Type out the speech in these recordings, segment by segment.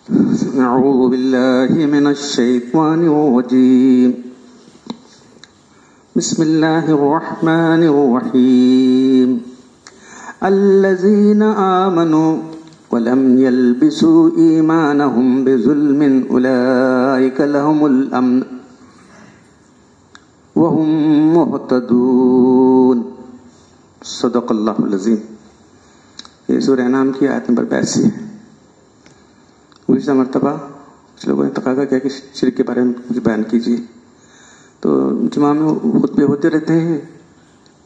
أعوذ بالله من الشيطان الرجيم بسم الله الرحمن الرحيم الذين آمنوا ولم يلبسوا إيمانهم بظلم أولئك لهم الأمن وهم مهتدون صدق اللہ العظیم. یہ سورہ انعام کی آیت نمبر 82 ہے. گزشتہ مرتبہ کچھ لوگوں نے تقاضا کیا کہ شرک کے بارے میں کچھ بیان کیجیے. تو جمعہ میں خطبے ہوتے رہتے ہیں،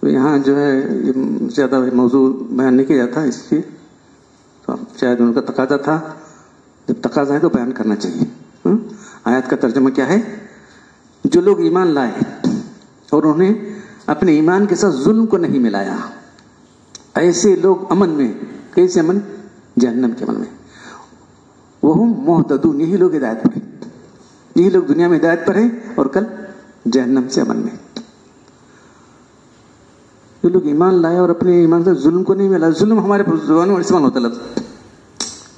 تو یہاں جو ہے یہ زیادہ موضوع بیان نہیں کیا جاتا، اس لیے تو شاید ان کا تقاضا تھا. جب تقاضا ہے تو بیان کرنا چاہیے. آیت کا ترجمہ کیا ہے؟ جو لوگ ایمان لائے اور انہیں اپنے ایمان کے ساتھ ظلم کو نہیں ملایا، ایسے لوگ امن میں. کیسے امن؟ جہنم کے امن میں. وہم مہتدون، یہی لوگ ہدایت پر ہیں. یہی لوگ دنیا میں ہدایت پر ہیں اور کل جہنم سے امن میں. جو لوگ ایمان لائے اور اپنے ایمان سے ظلم کو نہیں ملا. ظلم ہمارے زبانوں میں استعمال ہوتا لفظ.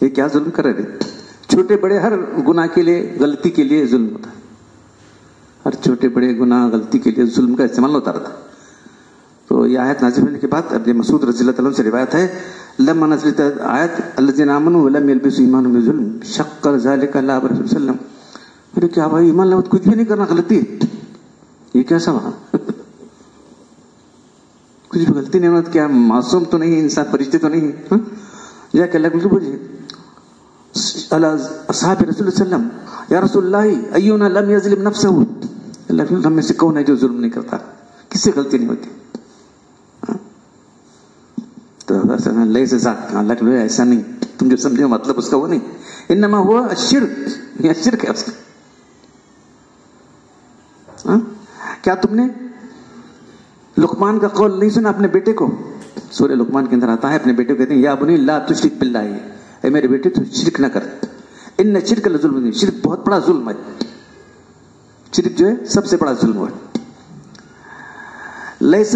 یہ کیا ظلم کر رہے؟ چھوٹے بڑے ہر گناہ کے لیے، غلطی کے لیے ظلم ہوتا ہے. ہر چھوٹے بڑے گناہ غلطی کے لیے ظلم کا استعمال ہوتا رہتا. تو یہ آیت نازل ہونے کے بعد ابن مسعود رضی اللہ تعالیٰ عنہ سے روایت ہے، لما نزلت آیت الذین آمنوا ولم یلبسوا ایمانهم بظلم شق ذلك علی رسول اللہ صلی اللہ علیہ وسلم. پھر کیا بھائی ایمان لاؤ کچھ بھی نہیں کرنا غلطی ہے؟ یہ کیسا وہاں کچھ بھی غلطی نہیں ہونا؟ کیا معصوم تو نہیں ہے انسان، فرشتے تو نہیں ہے؟ جا کہ اللہ کو بولیے اصحاب رسول اللہ صلی اللہ علیہ وسلم یا رسول اللہ ایونا لم یظلم نفسہ. اللہ ہم میں سے کون ہے جو ظلم نہیں کرتا؟ کس سے غلطی نہیں ہوتی؟ تو اللہ کے لئے ایسا نہیں، تم جو سمجھے مطلب اس کا وہ نہیں. انما ہوا الشرک، یہ شرک ہے اس کا. کیا تم نے لقمان کا قول نہیں سنا اپنے بیٹے کو؟ سورہ لقمان کے اندر آتا ہے، اپنے بیٹے کو کہتے ہیں یا بنی لا تشرک باللہ، اے میرے بیٹے تو شرک نہ کر. ان شرک لظلم، شرک بہت بڑا ظلم ہے. شرک جو ہے سب سے بڑا ظلم ہے. لیس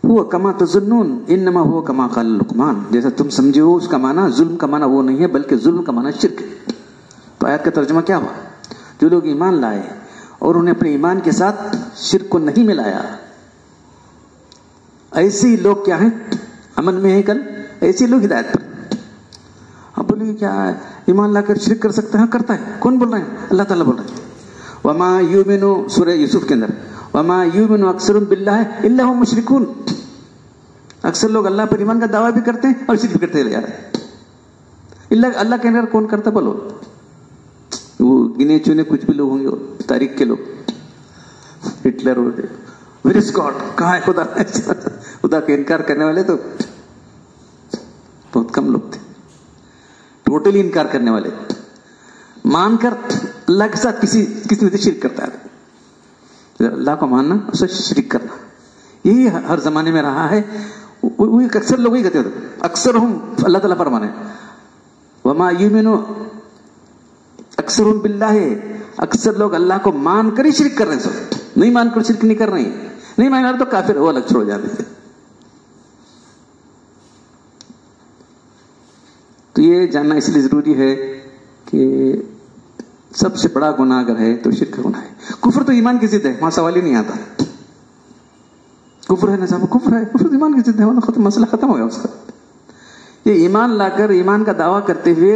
ہوا کما تظنون انما ہوا کما قال لقمان، جیسا تم سمجھے ہو اس کا معنی ظلم کا معنی وہ نہیں ہے، بلکہ ظلم کا معنی شرک ہے. تو آیت کا ترجمہ کیا ہوا؟ جو لوگ ایمان لائے اور انہیں اپنے ایمان کے ساتھ شرک کو نہیں ملایا، ایسے ہی لوگ کیا ہیں؟ امن میں ہیں کل. ایسے لوگ ہدایت پر. اب بولیے کیا ایمان لا کر شرک کر سکتا ہے؟ کرتا ہے. کون بول رہے ہیں؟ اللہ تعالیٰ بول رہے ہیں. وما یؤمن، سورہ یوسف کے اندر، وما یؤمن اکثرهم باللہ الا هم مشرکون. اکثر لوگ اللہ پر ایمان کا دعویٰ بھی کرتے ہیں اور شرک بھی کرتے ہیں. اللہ کے اندر کون کرتا؟ بولو. وہ گنے چنے کچھ بھی لوگ ہوں گے تاریخ کے لوگ، ہٹلر ہو گئے، ویئر از گاڈ، کہاں ہے خدا؟ خدا کا انکار کرنے والے تو بہت کم لوگ تھے. ٹوٹلی انکار کرنے والے مان کر اللہ کے ساتھ کسی نے شرک کرتا ہے. اللہ کو ماننا، اسے شرک کرنا، یہی ہر زمانے میں رہا ہے. وہی اکثر لوگ ہی کہتے ہوتے، اکثر ہم اللہ تعالیٰ فرمانے وما یؤمن اکثرهم باللہ، اکثر لوگ اللہ کو مان کر ہی شرک کر رہے ہیں. سب نہیں مان کر شرک نہیں کر رہے ہیں. نہیں مان رہے تو کافر وہ الگ چھوڑ جاتے ہیں. تو یہ جاننا اس لیے ضروری ہے کہ سب سے بڑا گناہ اگر ہے تو شرک کا گناہ ہے. کفر تو ایمان کی ضد ہے، وہاں سوال ہی نہیں آتا. کفر ہے نا صاحب، کفر ہے، کفر ایمان کی ضد ہے، ختم، مسئلہ ختم ہو گیا اس کا. یہ ایمان لا کر ایمان کا دعویٰ کرتے ہوئے،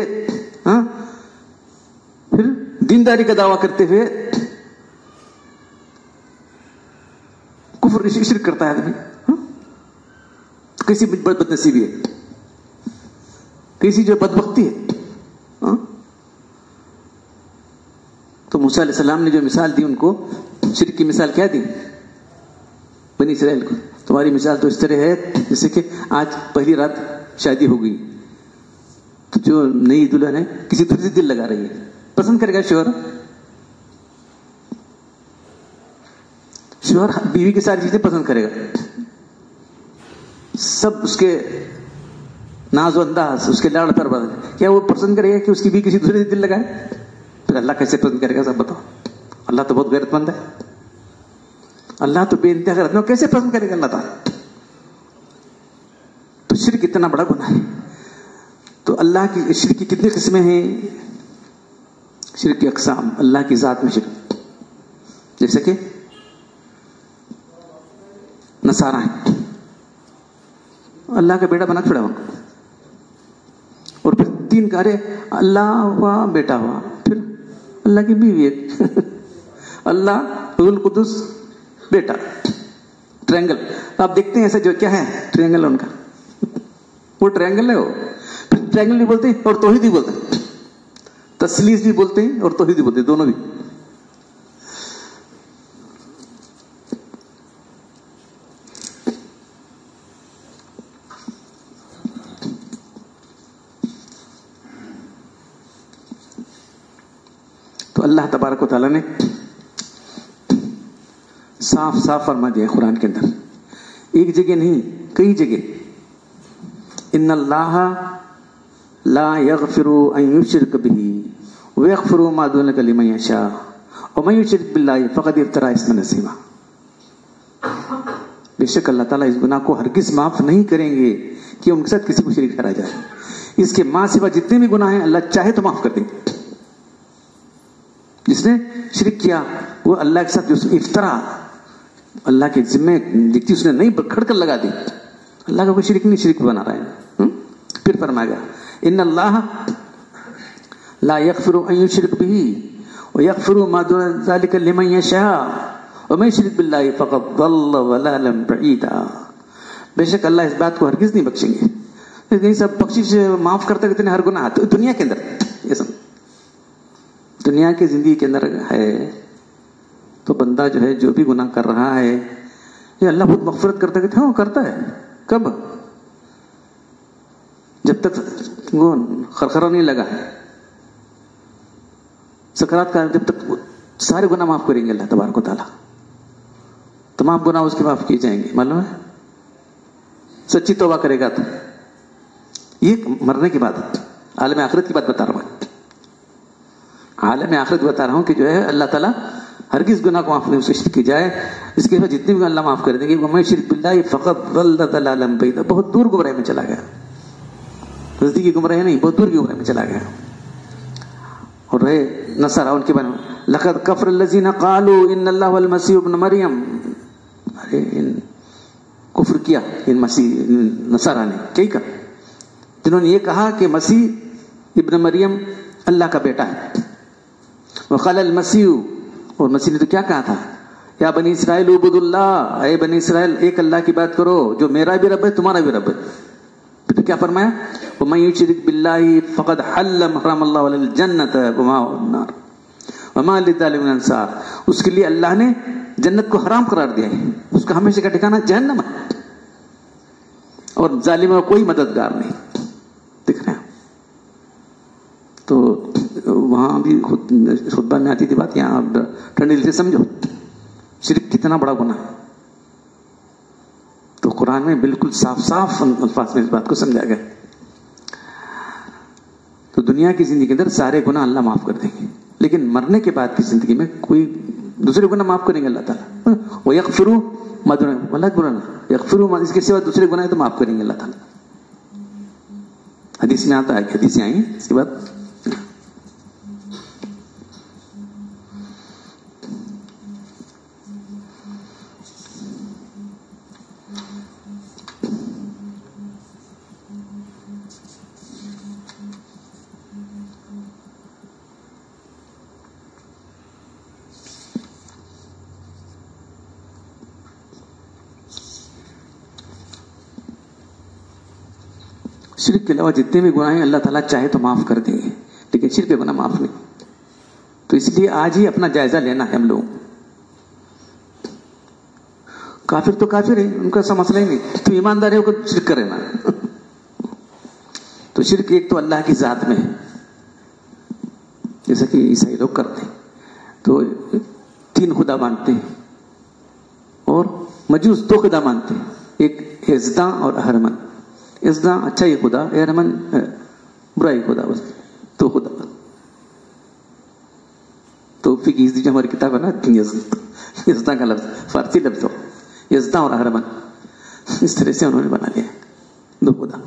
پھر دینداری کا دعویٰ کرتے ہوئے کفر شرک کرتا ہے آدمی. کیسی بد نصیبی ہے، کیسی جو بدبختی ہے. تو موسیٰ علیہ السلام نے جو مثال دی ان کو، شرک کی مثال کیا دی؟ بنی اسرائیل کو. تمہاری مثال تو اس طرح ہے جیسے کہ آج پہلی رات شادی ہو گئی تو جو نئی دلہن ہے کسی دوسری دل لگا رہی ہے. پسند کرے گا شوہر بیوی کی ساری چیزیں پسند کرے گا، سب اس کے ناز و انداز، اس کے لاڑ پر بدل. کیا وہ پسند کرے گا کہ اس کی بیوی کسی دوسرے سے دل لگائے؟ پھر اللہ کیسے پسند کرے گا؟ سب بتاؤ. اللہ تو بہت غیرت مند ہے، اللہ تو بے انتہا غیرت مند، کیسے پسند کرے گا اللہ تعالیٰ؟ تو شرک اتنا بڑا گناہ ہے. تو اللہ کی شرک کی کتنی قسمیں ہیں؟ شرک کی اقسام، اللہ کی ذات میں شرک، جیسے کہ نصارہ ہیں، اللہ کا بیٹا بنا چھوڑا ان کو، اور پھر 3 کارے، اللہ ہوا، بیٹا ہوا، پھر اللہ کی بیوی ایک اللہ روح القدس بیٹا، ٹرینگل. آپ دیکھتے ہیں ایسا جو کیا ہے ٹرینگل ہے ان کا، وہ ٹرینگل ہے. وہ پھر ٹرینگل بھی بولتے ہیں اور توحید بھی بولتے ہیں، تثلیث بھی بولتے ہیں اور توحید بھی بولتے ہیں، دونوں بھی. تو اللہ تبارک و تعالیٰ نے صاف صاف فرما دیا قرآن کے اندر، ایک جگہ نہیں کئی جگہ، ان اللہ لا یغفر ان یشرک بہ ویغفر ما دون ذلک لمن یشاء ومن یشرک باللہ فقد افتری اثما عظیما. بے شک اللہ تعالیٰ اس گناہ کو ہرگز معاف نہیں کریں گے کہ ان کے ساتھ کسی کو شریک ٹھہرایا جائے. اس کے ماں سوا جتنے بھی گناہ ہیں اللہ چاہے تو معاف کر دیں گے. جس نے شرک کیا وہ اللہ کے ساتھ جو افطرا، اللہ کے ذمے جتنی اس نے نہیں کھڑ کر لگا دی، اللہ کا کوئی شرک نہیں، شرک بنا رہا ہے. پھر فرمائے گا ان اللہ لا یغفر ان یشرک بہ ویغفر ما دون ذلک لمن یشاء ومن یشرک باللہ فقد ضل ضلالا بعیدا. بے شک اللہ اس بات کو ہرگز نہیں بخشیں گے. لیکن سب بخشش معاف کرتا کہتے ہیں ہر گناہ دنیا کے اندر، یہ سب دنیا کی زندگی کے اندر ہے. تو بندہ جو ہے جو بھی گناہ کر رہا ہے یہ اللہ بہت مغفرت کرتا ہے، ہاں کرتا ہے. کب؟ جب تک وہ خرخرا نہیں لگا ہے، سکرات کا، جب تک سارے گناہ معاف کریں گے اللہ تبارک و تعالیٰ، تمام گناہ اس کے معاف کیے جائیں گے. معلوم ہے سچی توبہ کرے گا تو. یہ مرنے کی بات ہے، عالم آخرت کی بات بتا رہا ہوں. عالم آخرت بتا رہا ہوں کہ جو ہے اللہ تعالیٰ ہرگز گناہ کو معاف نہیں شرک کی جائے، اس کے بعد جتنے بھی اللہ معاف کر دیں گے. ومن یشرک باللہ فقد ضل ضلالا بعیدا، بہت دور گمراہی میں چلا گیا. نزدیکی گمراہی نہیں، بہت دور کی گمراہی میں چلا گیا. اور رہے نصارہ، ان کے بارے میں لقد کفر الذین قالوا ان اللہ والمسیح ابن مریم، ارے کفر کیا ان مسیح نصارہ نے. کیا کہا؟ جنہوں نے یہ کہا کہ مسیح ابن مریم اللہ کا بیٹا ہے. وقال المسیح، اور مسیح نے تو کیا کہا تھا، یا بنی اسرائیل اعبدوا اللہ، اے بنی اسرائیل ایک اللہ کی بات کرو جو میرا بھی رب ہے تمہارا بھی رب ہے. پھر کیا فرمایا، ومن یشرک باللہ فقد حرم اللہ علیہ الجنۃ ومأواه النار وما للظالمین من انصار. اس کے لیے اللہ نے جنت کو حرام قرار دیا ہے، اس کا ہمیشہ کا ٹھکانہ جہنم ہے، اور ظالموں کا کوئی مددگار نہیں. دیکھ رہے ہیں؟ تو وہاں بھی خطبہ میں آتی تھی بات، یہاں آپ ٹھنڈی دل سے سمجھو شرک کتنا بڑا گناہ ہے. تو قرآن میں بالکل صاف صاف الفاظ میں اس بات کو سمجھا گیا. تو دنیا کی زندگی کے اندر سارے گناہ اللہ معاف کر دیں گے، لیکن مرنے کے بعد کی زندگی میں کوئی دوسرے گناہ معاف کریں گے اللہ تعالیٰ. وَيَغْفِرُوا مَا دُونَ ذَلِكَ يَغْفِرُوا مَا، اس کے سوا دوسرے گناہ تو معاف کریں گے اللہ تعالیٰ. حدیث میں آتا ہے، حدیثیں آئی ہیں اس کے بعد. شرک کے علاوہ جتنے بھی گناہ ہیں اللہ تعالیٰ چاہے تو معاف کر دیں گے، لیکن شرک کے گناہ معاف نہیں. تو اس لیے آج ہی اپنا جائزہ لینا ہے ہم لوگ. کافر تو کافر ہے، ان کا ایسا مسئلہ ہی نہیں، تو ایماندار ہے وہ شرک کرے نا. تو شرک ایک تو اللہ کی ذات میں ہے، جیسا کہ عیسائی لوگ کرتے ہیں، تو 3 خدا مانتے ہیں، اور مجوس 2 خدا مانتے ہیں، ایک یزداں اور اہرمن. یزداں اچھا ہی خدا، اہرمن برائی خدا، بس 2 خدا. تو فقہ جو ہماری کتاب ہے نا، یزداں کا لفظ فارسی لفظ ہو، یزداں اور اہرمن، اس طرح سے انہوں نے بنا لیا 2 خدا.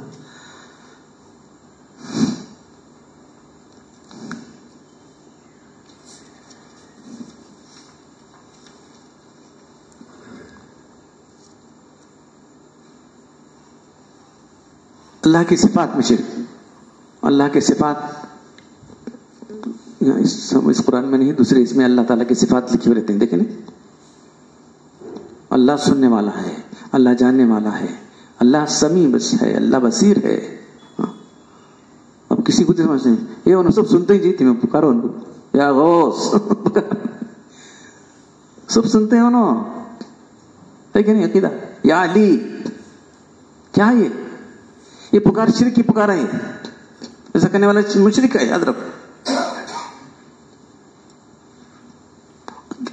اللہ کی صفات میں شرک. اللہ کے صفات اس قرآن میں نہیں، دوسرے اس میں اللہ تعالیٰ کی صفات لکھی ہوئی رہتے ہیں. دیکھیں نا، اللہ سننے والا ہے، اللہ جاننے والا ہے، اللہ سمیع بس ہے، اللہ بصیر ہے. اب کسی کو سمجھتے ہیں یہ انہوں سب سنتے ہی جیتے میں پکارو ان کو یا غوث سب سنتے ہیں انہوں، ہے کہ نہیں عقیدہ؟ یا علی، کیا یہ پکار شرک کی پکار ہے. ایسا کرنے والا مشرک ہے، یاد رکھو.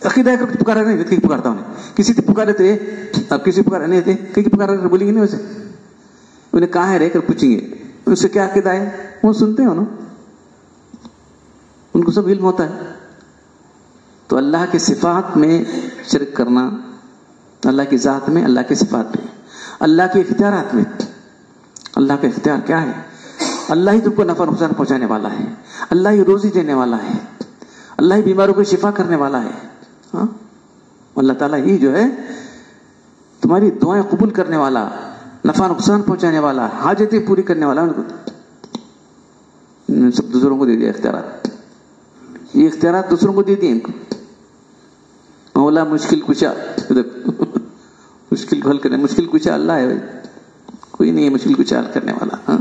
عقیدہ کر پکارا نہیں کہیں پکارتا ہوں. کسی سے پکارے تھے، اب کسی پکارے نہیں تھے، کہیں پکارا کر بولیں گے نہیں ویسے. انہیں کہاں ہے رہ کر پوچھیں گے ان سے کیا عقیدہ ہے، وہ سنتے ہو نا، ان کو سب علم ہوتا ہے. تو اللہ کے صفات میں شرک کرنا، اللہ کی ذات میں، اللہ کے صفات میں، اللہ کے اختیارات میں. اللہ کا اختیار کیا ہے؟ اللہ ہی تم کو نفع نقصان پہنچانے والا ہے، اللہ ہی روزی دینے والا ہے، اللہ ہی بیماروں کو شفا کرنے والا ہے. ہاں، اللہ تعالیٰ ہی جو ہے تمہاری دعائیں قبول کرنے والا، نفع نقصان پہنچانے والا، حاجتیں پوری کرنے والا. سب دوسروں کو دے دیا اختیارات، یہ اختیارات دوسروں کو دے دیے ان کو. مولا مشکل کشا، مشکل کو حل کرنے، مشکل کشا اللہ ہے بھائی، کوئی نہیں ہے مشکل کشا حل کرنے والا. ہاں،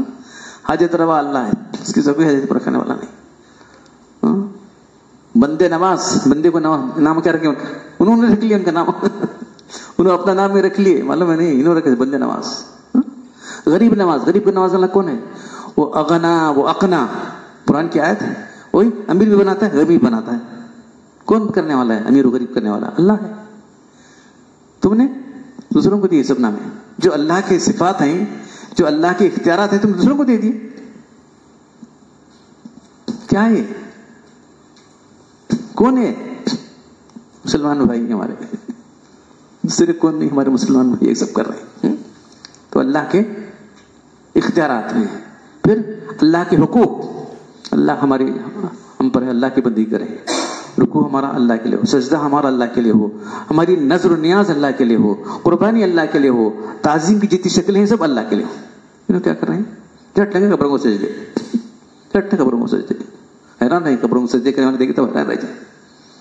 حاجت روا اللہ ہے، اس کی سبھی حاجت پر رکھنے والا نہیں. ہاں، بندے نواز، بندے کو نام کیا رکھے ان کا؟ انہوں نے رکھ لیا ان کا نام انہوں نے اپنا نام میں رکھ لیے، معلوم ہے نہیں، انہوں نے رکھے بندے نواز. غریب نواز، غریب کو نواز والا کون ہے؟ وہ اغنا، وہ اقنا. قرآن کی آیت ہے، وہی امیر بھی بناتا ہے، غریب بناتا ہے. کون کرنے والا ہے امیر و غریب کرنے والا؟ اللہ ہے. تم نے دوسروں کو دیے سب نام ہے. جو اللہ کے صفات ہیں، جو اللہ کے اختیارات ہیں، تم دوسروں کو دے دیے. کیا ہے؟ کون ہے؟ مسلمان بھائی ہمارے، دوسرے کون نہیں، ہمارے مسلمان بھائی یہ سب کر رہے ہیں. تو اللہ کے اختیارات میں. پھر اللہ کے حقوق، اللہ ہماری ہم پر ہے، اللہ کی بندگی کرے. رکوع ہمارا اللہ کے لیے ہو، سجدہ ہمارا اللہ کے لیے ہو، ہماری نظر و نیاز اللہ کے لیے ہو، قربانی اللہ کے لیے ہو، تعظیم کی جتنی شکلیں ہیں سب اللہ کے لیے ہو. انہوں کیا کر رہے ہیں؟ جھٹ لگے قبروں کو سجدے، جھٹ قبروں کو سجدے. حیران نہیں، قبروں کو سجدے کرنے والے دیکھے تو حیران رہ جائے.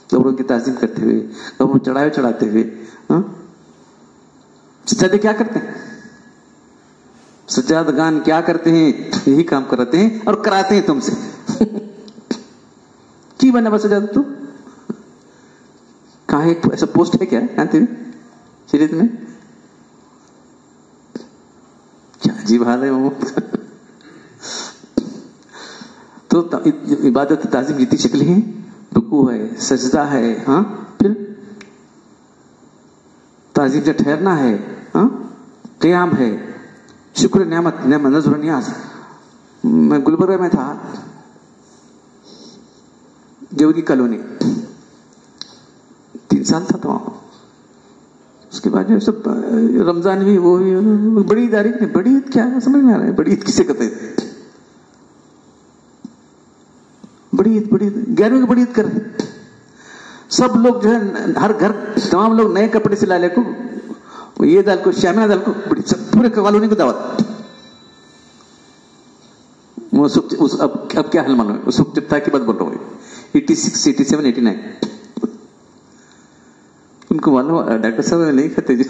قبروں کی تعظیم کرتے ہوئے، قبروں چڑھاتے ہوئے. سجدے کیا کرتے ہیں؟ سجادگان کیا کرتے ہیں؟ یہی کام کراتے ہیں اور کراتے ہیں تم سے. کی بنا بس سجادہ تو کہاں ایک ایسا پوسٹ ہے کیا جانتے ہیں شریعت میں؟ کیا عجیب حال ہے وہ. تو عبادت تعظیم جتنی شکلیں ہیں، رکوع ہے، سجدہ ہے، ہاں، پھر تعظیم سے ٹھہرنا ہے، ہاں، قیام ہے، شکر نعمت نظر و نیاز. میں گلبرگہ میں تھا، دیوگی کالونی، 3 سال تھا وہاں. اس کے بعد جو سب رمضان بھی، وہ بھی بڑی عید آ رہی ہے. بڑی عید کیا ہے سمجھ میں آ رہا ہے؟ بڑی عید کسے کہتے ہیں؟ بڑی عید 11ویں کی بڑی عید کر رہے ہیں سب لوگ. جو ہے ہر گھر تمام لوگ نئے کپڑے سلا لے کو، یہ دال کو، شامنہ دال کو، بڑی پورے کالونی کو دعوت. وہ اب کیا حل معلوم ہے؟ اس وقت جب تھا کہ بات بول رہا ہوں 86 87 89. ان کو معلوم ڈاکٹر صاحب نہیں کھاتے جو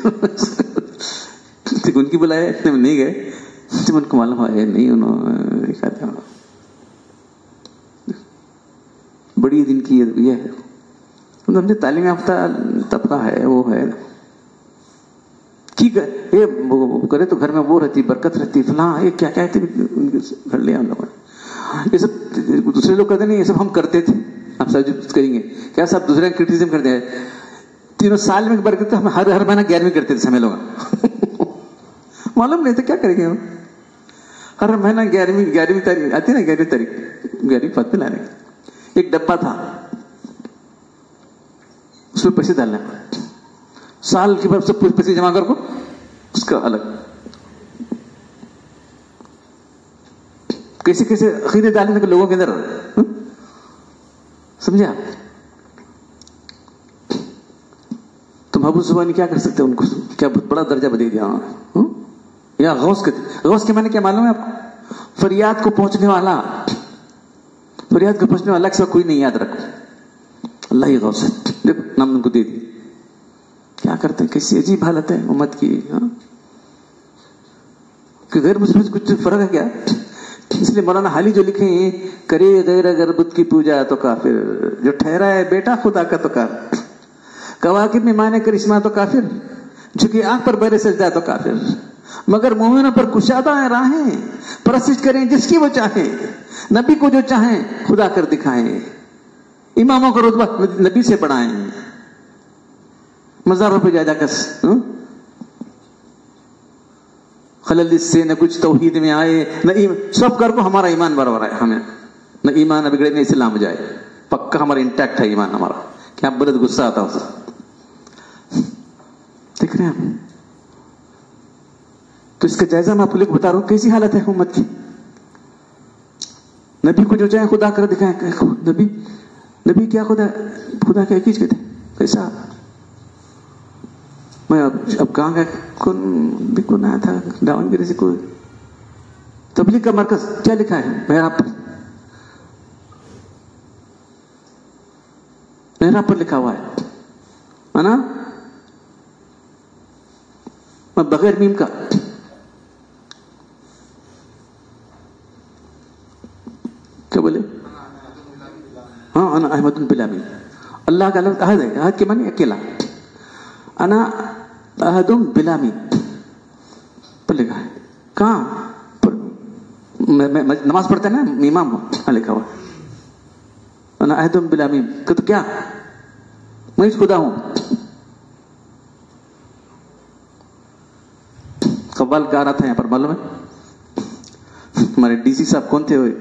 ان کی بلایا نہیں گئے. جب ان کو معلوم ہے نہیں انہوں نے کھاتے. بڑی دن کی یہ ہے. ہم نے تعلیم یافتہ طبقہ ہے، وہ ہے ٹھیک ہے، یہ کرے تو گھر میں وہ رہتی، برکت رہتی، فلاں یہ کیا کہتے گھر لے ہم لوگوں نے. یہ سب دوسرے لوگ کرتے نہیں، یہ سب ہم کرتے تھے. آپ سب کریں گے کیا؟ سب دوسرے کرٹیزم کرتے ہیں. 3 سال میں برکت ہم ہر مہینہ 11ویں کرتے تھے ہمیں لوگ. معلوم نہیں تو کیا کریں گے ہم؟ ہر مہینہ 11ویں تاریخ آتی نا، 11ویں تاریخ 11ویں فاتح لانے. ایک ڈبہ تھا، اس میں پیسے ڈالنے، سال کے بعد سب کچھ پیسے جمع کر کو اس کا الگ. کیسے کیسے عقیدے ڈالنے کے لوگوں کے اندر، سمجھا؟ تو محبوب زبانی کیا کر سکتے ان کو؟ کیا بہت بڑا درجہ دے دیا. یا غوث کہتے. غوث کے معنی کیا معلوم ہے آپ کو؟ فریاد کو پہنچنے والا. فریاد کو پہنچنے والا کے سوا کوئی نہیں, یاد رکھو. اللہ ہی غوث ہے. دیکھو نام ان کو دے دی. کیا کرتے ہیں, کیسی عجیب حالت ہے امت کی. کہ غیر مسلم سے کچھ فرق ہے کیا؟ اس لیے مولانا حالی جو لکھے ہیں, کرے غیر اگر بت کی پوجا تو کافر, جو ٹھہرا ہے بیٹا خدا کا تو کافر, کواکب میں مانے کرشمہ تو کافر, جھکی آنکھ پر بیر سجدہ تو کافر, مگر مومنوں پر کشادہ ہیں راہیں, پرستش کریں جس کی وہ چاہیں, نبی کو جو چاہیں خدا کر دکھائیں, اماموں کا رتبہ نبی سے بڑھائیں, مزاروں پہ جا کر خلل اس سے نہ کچھ توحید میں آئے, نہ سب کر کو ہمارا ایمان برابر ہے, ہمیں نہ ایمان بگڑے نہ اسلام جائے, پکا ہمارا انٹیکٹ ہے ایمان ہمارا. کیا بلد غصہ آتا اسے, دیکھ رہے ہیں. تو اس کا جائزہ میں آپ کو بتا رہا ہوں کیسی حالت ہے امت کی. نبی کو جو چاہے خدا کر دکھائیں. نبی کیا خدا کیا چیز کہتے ہیں, کیسا. میں اب کہاں گیا, کون آیا تھا داون گیری سے, کوئی تبلیغ کا مرکز, کیا لکھا ہے محراب پر, محراب پر لکھا ہوا ہے نا, بغیر میم کا. کیا بولے؟ ہاں انا احمد بلا میم. اللہ کا لفظ احد ہے, احد کے معنی اکیلا. انا احد بلا میم پر لکھا ہے. کہاں نماز پڑھتے ہیں نا امام ہو, لکھا ہوا انا احد بلا میم. کہ تو کیا میں خدا ہوں. قوال گا رہا تھا یہاں پر, معلوم ہے ہمارے ڈی سی صاحب کون تھے, ہوئے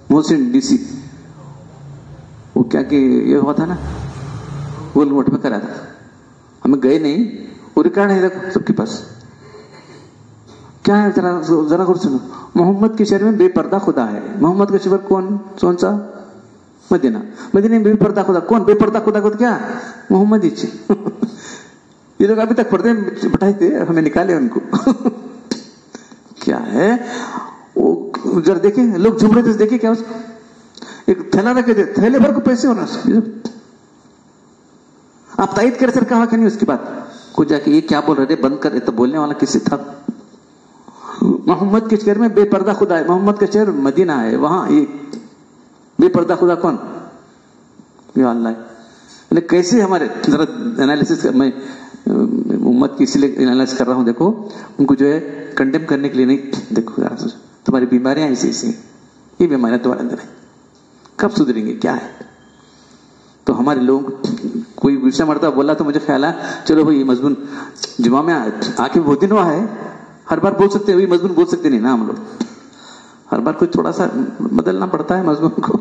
محسن ڈی سی. وہ کیا کہ یہ ہوا تھا نا, گول موٹ میں کرا تھا, ہمیں گئے نہیں, وہ ریکارڈ ہے سب کے پاس. کیا ہے ذرا غور سنو. محمد کے شہر میں بے پردہ خدا ہے. محمد کا شہر کون سا؟ مدینہ. مدینہ میں بے پردہ خدا کون؟ بے پردہ خدا کو کیا محمد ہی. یہ لوگ ابھی تک پردے بٹھائے تھے, ہمیں نکالے ان کو. کیا ہے وہ ذرا دیکھیں, لوگ جھوم رہے تھے, دیکھیں کیا اس کو ایک تھیلا رکھے تھے, تھیلے بھر کو پیسے ہونا. آپ تائید کر سر کہا کہ نہیں اس کی بات کو, جا کے یہ کیا بول رہے تھے, بند کر. تو بولنے والا کسی تھا. محمد کے شہر میں بے پردہ خدا ہے. محمد کا شہر مدینہ ہے, وہاں یہ بے پردہ خدا کون؟ یا اللہ. کیسے ہمارے ذرا انالیسس, میں امت کی اس لیے انالیسس کر رہا ہوں. دیکھو ان کو جو ہے کنڈیم کرنے کے لیے نہیں, دیکھو تمہاری بیماریاں ایسی, یہ بیماریاں تمہارے اندر ہیں, کب سدھریں گے, کیا ہے. تو ہمارے لوگ, کوئی گلشا مرتبہ بولا تو مجھے خیال ہے چلو بھائی یہ مضمون جمعہ میں آ کے بہت دن ہوا ہے, ہر بار بول سکتے ہیں, وہی مضمون بول سکتے نہیں نا ہم لوگ. ہر بار کوئی تھوڑا سا بدلنا پڑتا ہے مضمون کو.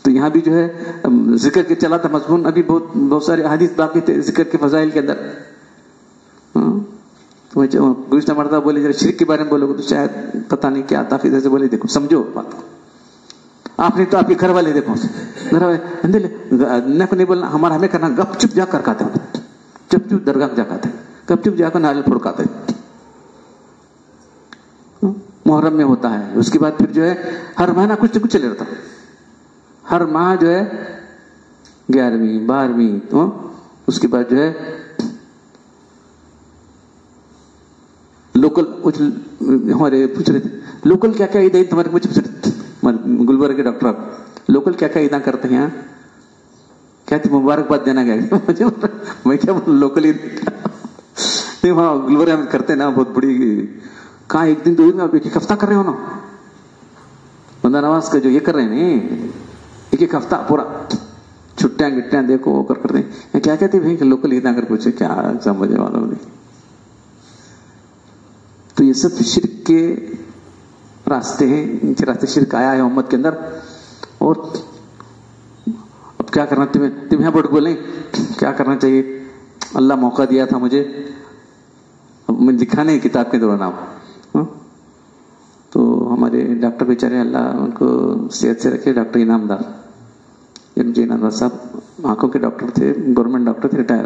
تو یہاں بھی جو ہے ذکر کے چلا تھا مضمون, ابھی بہت سارے احادیث باقی تھے ذکر کے فضائل کے اندر. گزشتہ مرتبہ بولے ذرا شرک کے بارے میں بولو گے تو شاید پتہ نہیں کیا تاخیر سے بولے, دیکھو سمجھو بات کو. آپ نے تو آپ کے گھر والے دیکھو نہیں بولنا, ہمیں کرنا گپ چپ جا کر کھاتے ہیں, چپ چپ درگاہ جا کھاتے ہیں, گپ چپ جا کر ناریل پھڑکاتے ہیں. محرم میں ہوتا ہے, اس کے بعد پھر جو ہے ہر مہینہ کچھ نہ کچھ چلے رہتا. ہر ماہ جو ہے 11ویں 12ویں, اس کے بعد جو ہے لوکل ہمارے پوچھ رہے تھے لوکل کیا کیا عیدیں تمہارے, مجھے پوچھ رہے تھے گلبرگہ کے ڈاکٹر, لوکل کیا کیا عیداں کرتے ہیں, کیا تھی مبارکباد دینا گیا. میں کیا بولوں لوکل عید نہیں, وہاں گلبرگہ میں کرتے نا بہت بڑی. کہاں ایک دن 2 دن آپ ایک ہفتہ کر رہے ہو نا, بندہ نواز کا جو یہ کر رہے ہیں ایک ہفتہ پورا, چھٹیاں گٹیاں دیکھو کرتے ہیں. کیا کہتے بھائی لوکل عید اگر پوچھے کیا سمجھنے والوں نے. تو یہ سب شرک کے راستے ہیں, ان کے راستے شرک آیا ہے امت کے اندر. اور اب کیا کرنا, تم یہاں بیٹھ بولیں کیا کرنا چاہیے. اللہ موقع دیا تھا مجھے, میں لکھا نہیں کتاب کے دوران آپ. تو ہمارے ڈاکٹر بیچارے اللہ ان کو صحت سے رکھے, ڈاکٹر انعامدار صاحب آنکھوں کے ڈاکٹر تھے, گورنمنٹ ڈاکٹر تھے, ریٹائر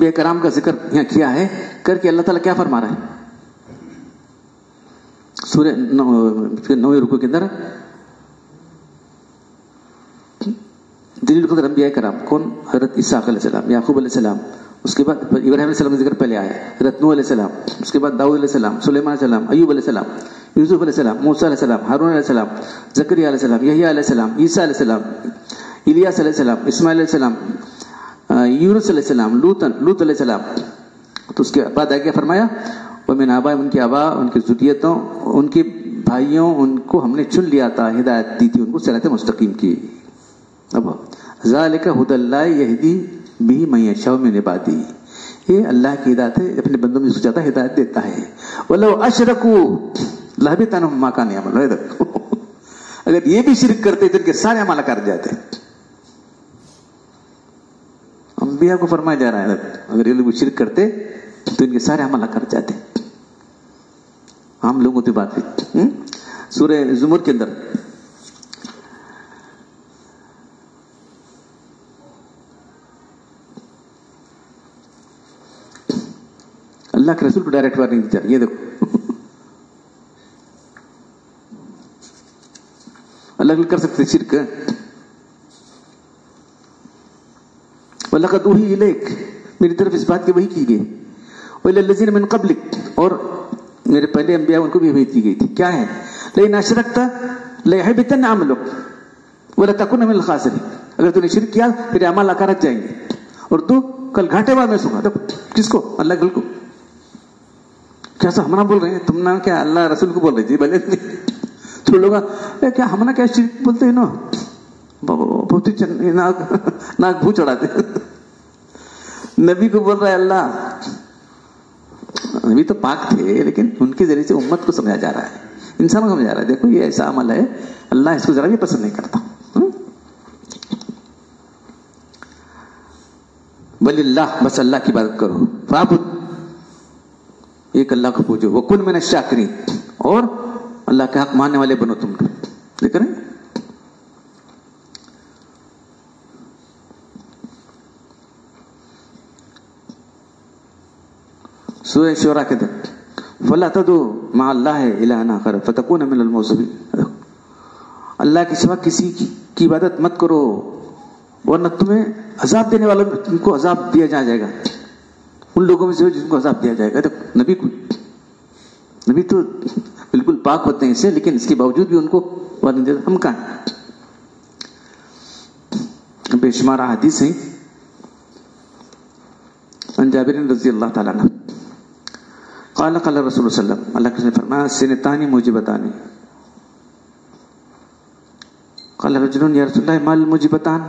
انبیاء کرام کا ذکر یہاں کیا ہے کر کے اللہ تعالیٰ کیا فرما رہا ہے سورہ 9 رکوع کے اندر؟ دلیل القدر انبیاء کرام کون؟ حضرت اسحاق علیہ السلام، یعقوب علیہ السلام، اس کے بعد ابراہیم علیہ السلام کا ذکر پہلے آیا ہے، حضرت نوح علیہ السلام، اس کے بعد داؤد علیہ السلام، سلیمان علیہ السلام، ایوب علیہ السلام، یوسف علیہ السلام، موسیٰ علیہ السلام، ہارون علیہ السلام، زکریا علیہ السلام، یحییٰ علیہ السلام، عیسیٰ علیہ السلام، الیاس علیہ السلام، اسماعیل علیہ السلام، یونس علیہ السلام، لوط علیہ السلام. تو اس کے بعد آگے فرمایا ومن آباء، ان کے آبا، ان کی ذریتوں، ان کے بھائیوں، ان کو ہم نے چن لیا تھا، ہدایت دی تھی ان کو صراط مستقیم کی. اب ذالک ھدی اللہ یہدی بہ من یشاء من عبادہ، یہ اللہ کی ہدایت ہے، اپنے بندوں میں جس کو چاہتا ہے ہدایت دیتا ہے. ولو اشرکوا لحبط عنہم ما کانوا یعملون، اگر یہ بھی شرک کرتے تو ان کے سارے اعمال کر جاتے. انبیاء کو فرمایا جا رہا ہے اگر یہ لوگ شرک کرتے تو ان کے سارے اعمال کر جاتے. عام لوگوں کی بات ہے. سورہ زمر کے اندر اللہ کے رسول کو ڈائریکٹ وارننگ دی جا رہی ہے. یہ دیکھو اللہ کر سکتے شرک. وَلَقَدْ أُوحِيَ إِلَيْكَ، میری طرف اس بات کی وحی کی گئی. وَإِلَى الَّذِينَ مِن قَبْلِكَ، اور میرے پہلے انبیاء ان کو بھی وحی کی گئی تھی. کیا ہے؟ لَئِنْ أَشْرَكْتَ لَيَحْبِطَنَّ عَمَلُكَ وَلَتَكُونَ مِنَ الْخَاسِرِينَ، اگر تو نے شرک کیا پھر اعمال اکارت جائیں گے اور تو کل گھاٹے بعد میں سوگا. کس کو؟ اللہ کو. کیسا ہم نہ بول رہے ہیں، تم نہ کیا اللہ رسول کو بول رہے تھے بھلے تو لوگ کیا ہم نہ کیا شرک بولتے ہیں نا، بہت ہی ناک بھو چڑھاتے. نبی کو بول رہا ہے اللہ، نبی تو پاک تھے لیکن ان کے ذریعے سے امت کو سمجھا جا رہا ہے، انسان کو سمجھا جا رہا ہے دیکھو یہ ایسا عمل ہے اللہ اس کو ذرا بھی پسند نہیں کرتا. وللہ، بس اللہ کی عبادت کرو. فاعبد، ایک اللہ کو پوجو. وکن من الشاکرین، اور اللہ کے حق ماننے والے بنو تم. دیکھ رہے ہیں سورہ شورا کے اندر فلا تدعوا مع اللہ الہا آخر فتکون من المعذبین، اللہ کے سوا کسی کی عبادت مت کرو ورنہ تمہیں عذاب دینے والوں تم کو عذاب دیا جائے گا، ان لوگوں میں سے جن کو عذاب دیا جائے گا. نبی تو بالکل پاک ہوتے ہیں اس سے، لیکن اس کے باوجود بھی ان کو وارننگ دیتے. ہم کہاں بے شمار حدیث ہیں. عن جابر رضی اللہ تعالیٰ عنہ قال قال رسول اللہ صلی اللہ علیہ وسلم، اللہ نے فرمایا سنتانی موجبتان. قال رجل یا رسول اللہ ما الموجبتان؟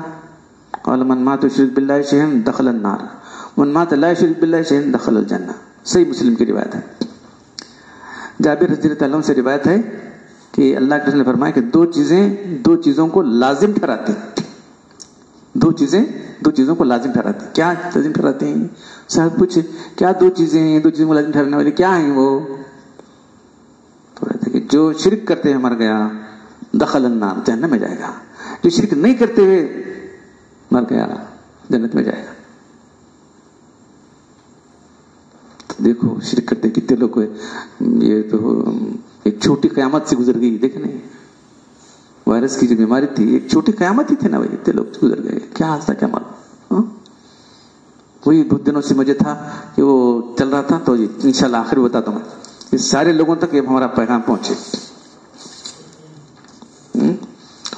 قال من مات یشرک باللہ شیئا دخل النار من مات لا یشرک باللہ شیئا دخل الجنہ. صحیح مسلم کی روایت ہے. جابر رضی اللہ عنہ سے روایت ہے کہ اللہ کے رسول نے فرمایا کہ دو چیزوں کو لازم ٹھہراتے ہیں. دو چیزوں کو لازم ٹھہراتے ہیں. کیا لازم ٹھہراتے ہیں؟ صاحب پوچھے کیا دو چیزیں ہیں، دو چیزوں کو لازم ٹھہرانے والی کیا ہیں وہ؟ تو کہتے ہیں کہ جو شرک کرتے ہوئے مر گیا دخل النار، جہنم میں جائے گا. جو شرک نہیں کرتے ہوئے مر گیا جنت میں جائے گا. دیکھو شرک کرتے کتنے لوگ ہوئے. یہ تو ایک چھوٹی قیامت سے گزر گئی. دیکھیں وائرس کی جو بیماری تھی ایک چھوٹی قیامت ہی تھی نا بھائی، اتنے لوگ گزر گئے. کیا حال تھا، کیا معلوم. وہی بہت دنوں سے مجھے تھا کہ وہ چل رہا تھا تو انشاءاللہ آخر بتاتا ہوں اس سارے لوگوں تک یہ ہمارا پیغام پہنچے.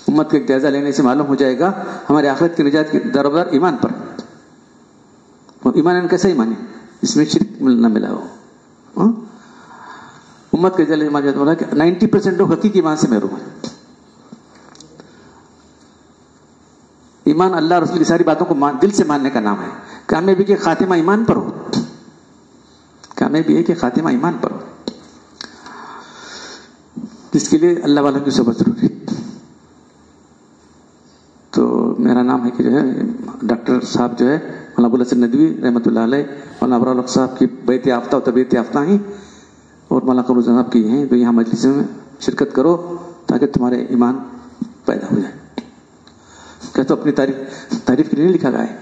امت کا ایک جائزہ لینے سے معلوم ہو جائے گا ہمارے آخرت کی نجات کی دروازہ ایمان پر. ایمان کیسا ایمان ہے اس میں شرک نہ ملا ہو. امت کے جائزہ ایمان بولا کہ 90% لوگ حقیقی ایمان سے محروم ہیں. ایمان اللہ رسول کی ساری باتوں کو دل سے ماننے کا نام ہے. کامیابی کے خاتمہ ایمان پر ہو. کامیابی ہے کہ خاتمہ ایمان پر ہو، جس کے لیے اللہ والوں کی صحبت ضروری. تو میرا نام ہے کہ جو ہے ڈاکٹر صاحب جو ہے مولانا ابو الحسن ندوی رحمۃ اللہ علیہ، مولانا ابرار الحق صاحب کی بیعت یافتہ اور تربیت یافتہ ہیں، اور مولانا قبول صاحب کی ہیں. تو یہاں مجلس میں شرکت کرو تاکہ تمہارے ایمان پیدا ہو جائے. کہ تو اپنی تعریف کے لیے نہیں لکھا گیا ہے،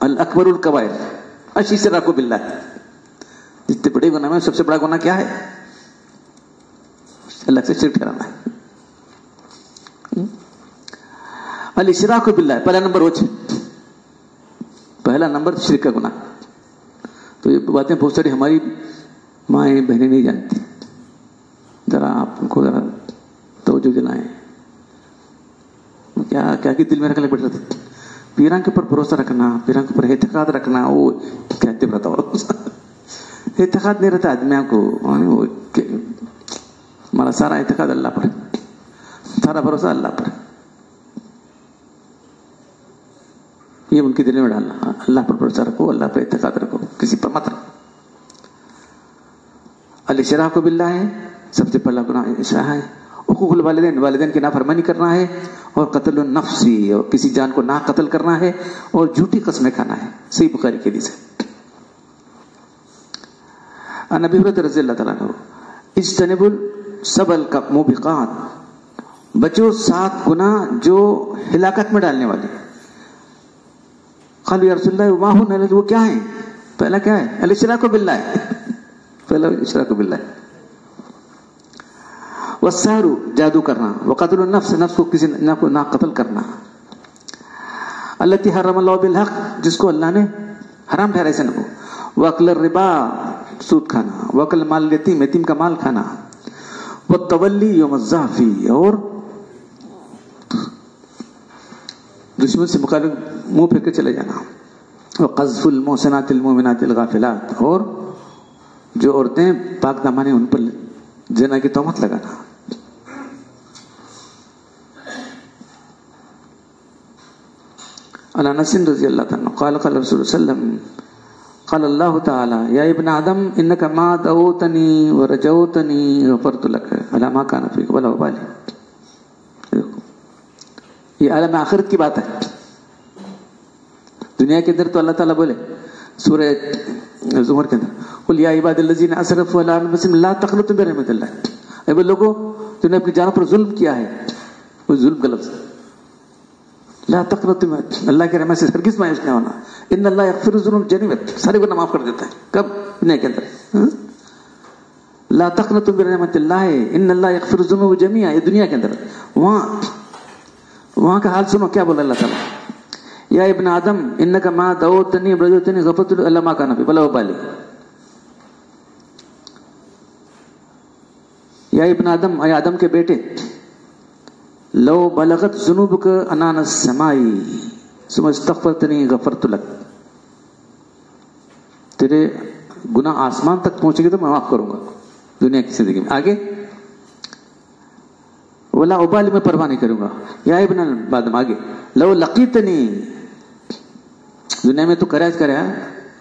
الاکبر الکبائر الاشراک باللہ. جتنے بڑے گناہ میں سب سے بڑا گناہ کیا ہے؟ اللہ سے شرک ٹھہرانا ہے. الاشراک باللہ پہلا نمبر وہ پہلا نمبر شرک کا گناہ. تو یہ باتیں بہت ساری ہماری مائیں بہنیں نہیں جانتی. ذرا آپ ان کو ذرا توجہ دلائیں. کیا کیا کہ دل میں رکھنے بیٹھ رہتے پیران کے اوپر بھروسہ رکھنا, پیران کے اوپر اعتقاد رکھنا, وہ کہتے رہتا ہو اعتقاد نہیں رہتا آدمیوں کو. ہمارا سارا اعتقاد اللہ پر ہے, سارا بھروسہ اللہ پر ہے. یہ ان کے دل میں ڈالنا, اللہ پر بھروسہ رکھو, اللہ پر اعتقاد رکھو, کسی پر مت رکھو. الاشراک باللہ ہے سب سے پہلا گناہ اشراک ہے. حقوق الوالدین, والدین کی نافرمانی کرنا ہے, اور قتل النفس, اور کسی جان کو نہ قتل کرنا ہے, اور جھوٹی قسمیں کھانا ہے. صحیح بخاری کے حدیث ہے. عن ابی ہریرہ رضی اللہ تعالیٰ عنہ اجتنبوا السبع الموبقات, بچو 7 گناہ جو ہلاکت میں ڈالنے والے. قالوا یا رسول اللہ وما ہن, وہ کیا ہیں؟ پہلا کیا ہے؟ الاشراک باللہ, پہلا اشراک باللہ. والسحر, جادو کرنا. وقتل النفس, نفس کو کسی کو نہ قتل کرنا. التی حرم اللہ بالحق, جس کو اللہ نے حرام ٹھہرایا سن کو. واکل الربا, سود کھانا. واکل مال الیتیم, یتیم کا مال کھانا. والتولی یوم الزحف, اور دشمن سے مقابلے منہ پھیر کے چلے جانا. وقذف المحسنات المؤمنات الغافلات, اور جو عورتیں پاک دامن ہیں ان پر زنا کی تہمت لگانا. عن انس رضی اللہ عنہ قال قال رسول اللہ صلی اللہ علیہ وسلم قال اللہ تعالی یا ابن آدم انک ما دعوتنی ورجوتنی غفرت لک علی ما کان فیک ولا ابالی. یہ عالم آخرت کی بات ہے. دنیا کے اندر تو اللہ تعالیٰ بولے سورہ زمر کے اندر قل یا عباد الذین اسرفوا علی انفسہم لا تقنطوا من رحمۃ اللہ, اے وہ لوگوں جنہوں نے اپنی جانوں پر ظلم کیا ہے, وہ ظلم کا لفظ لا تقنطوا, اللہ کی رحمت سے ہرگز مایوس نہ ہونا. ان اللہ یغفر الذنوب جميعا, سارے گناہ معاف کر دیتا ہے. کب؟ دنیا کے اندر. لا تقنطوا من رحمۃ اللہ, ان اللہ یغفر الذنوب جميعا, یہ دنیا کے اندر. وہاں کا حال سنو کیا بولا اللہ تعالیٰ, یا ابن آدم انک ما دعوتنی ورجوتنی غفرت لک ما کان فیک ولا ابالی. یا ابن آدم, اے آدم کے بیٹے, لو بلغت ذنوبک عنان السماء ثم استغفرتنی غفرت لک, تیرے گناہ آسمان تک پہنچے گے تو میں معاف کروں گا دنیا کی زندگی میں. آگے ولا ابالی, میں پرواہ نہیں کروں گا. یا ابن آدم, آگے لو لقیتنی, دنیا میں تو کرا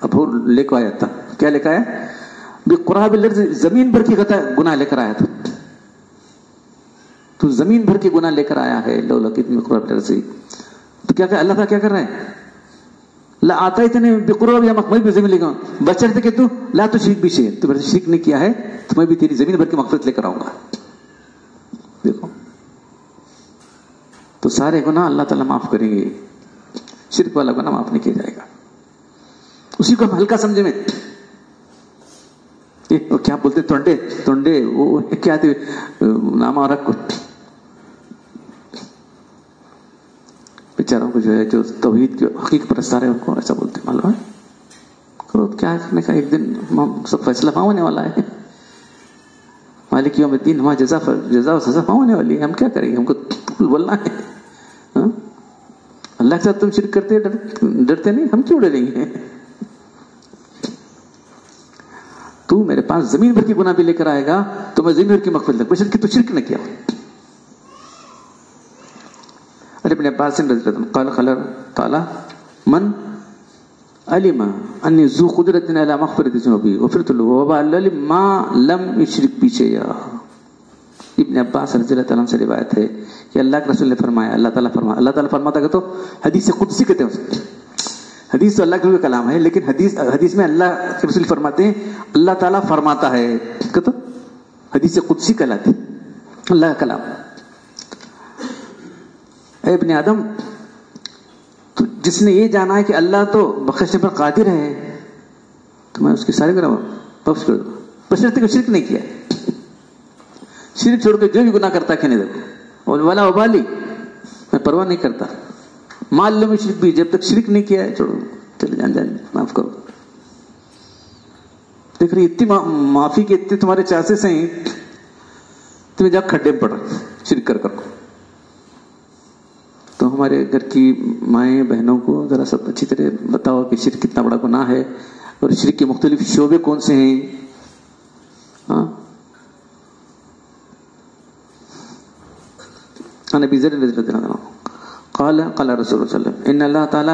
اب لے کے آیا تھا. کیا لے کے آیا؟ بقراب الارض, زمین بھر کی گناہ لے کر آیا تھا. تو زمین بھر کے گناہ لے کر آیا ہے. لو لقیتنی بقراب الارض, تو کیا کہ اللہ تعالیٰ کیا کر رہا ہے؟ لا آتا اتنے بقراب, یا میں بھی زمین لے کے آؤں. بچہ رہتے کہ تو لا تو شرک بھی شیئر, تو میرے شرک نہیں کیا ہے تو میں بھی تیری زمین بھر کی مغفرت لے کر آؤں گا. دیکھو تو سارے گناہ اللہ تعالیٰ معاف کریں گے, شرک والا گناہ معاف نہیں کیا جائے گا. اسی کو ہم ہلکا سمجھے میں کیا بولتے تونڈے وہ کیا تھے نامہ رکھ بیچاروں کو جو ہے جو توحید کے حقیقت پرستار ہے ان کو ایسا بولتے ہیں. معلوم ہے کرو کیا کرنے کا, ایک دن سب فیصلہ ہونے والا ہے. مالک یوم الدین, ہمارا جزا و سزا ہونے والی ہے. ہم کیا کریں گے, ہم کو بولنا ہے. اللہ کے ساتھ تم شرک کرتے ڈرتے نہیں, ہم کیوں ڈریں گے؟ تو میرے پاس زمین بھر کی گناہ بھی لے کر آئے گا تو میں زمین بھر کی مغفرت لگ, بشر کہ تو شرک نہ کیا. ابن عباس رضی اللہ عنہ قال قال تعالی من علم انی ذو قدرت علی مغفرت ذنوبی غفرت له وبال ما لم یشرک بی شیئا. ابن عباس رضی اللہ عنہ سے روایت ہے کہ اللہ کے رسول نے فرمایا, اللہ تعالیٰ فرماتا کہ تو حدیث قدسی کہتے ہیں. حدیث تو اللہ کا کلام ہے, لیکن حدیث میں اللہ کے رسول فرماتے ہیں اللہ تعالیٰ فرماتا ہے, کہ تو حدیث قدسی کہلاتی اللہ کا کلام. اے ابن آدم, تو جس نے یہ جانا ہے کہ اللہ تو بخشنے پر قادر ہے تو میں اس کی ساری گناہ بخش کر دوں، بشرطے کو شرک نہیں کیا. شرک چھوڑ کے جو بھی گناہ کرتا کہ نہیں دیکھو اور ولا ابالی، میں پرواہ نہیں کرتا. مان لو میں شرک بھی، جب تک شرک نہیں کیا ہے چھوڑو، چلے جان معاف کرو. دیکھ رہی اتنی معافی کے اتنے تمہارے چانسز ہیں، تمہیں جا کھڈے میں پڑا شرک کر کر. تو ہمارے گھر کی مائیں بہنوں کو ذرا سب اچھی طرح بتاؤ کہ شرک کتنا بڑا گناہ ہے اور شرک کے مختلف شعبے کون سے ہیں. ہاں نبی ذر رضی اللہ عنہ قال قال رسول اللہ صلی اللہ علیہ وسلم ان اللہ تعالی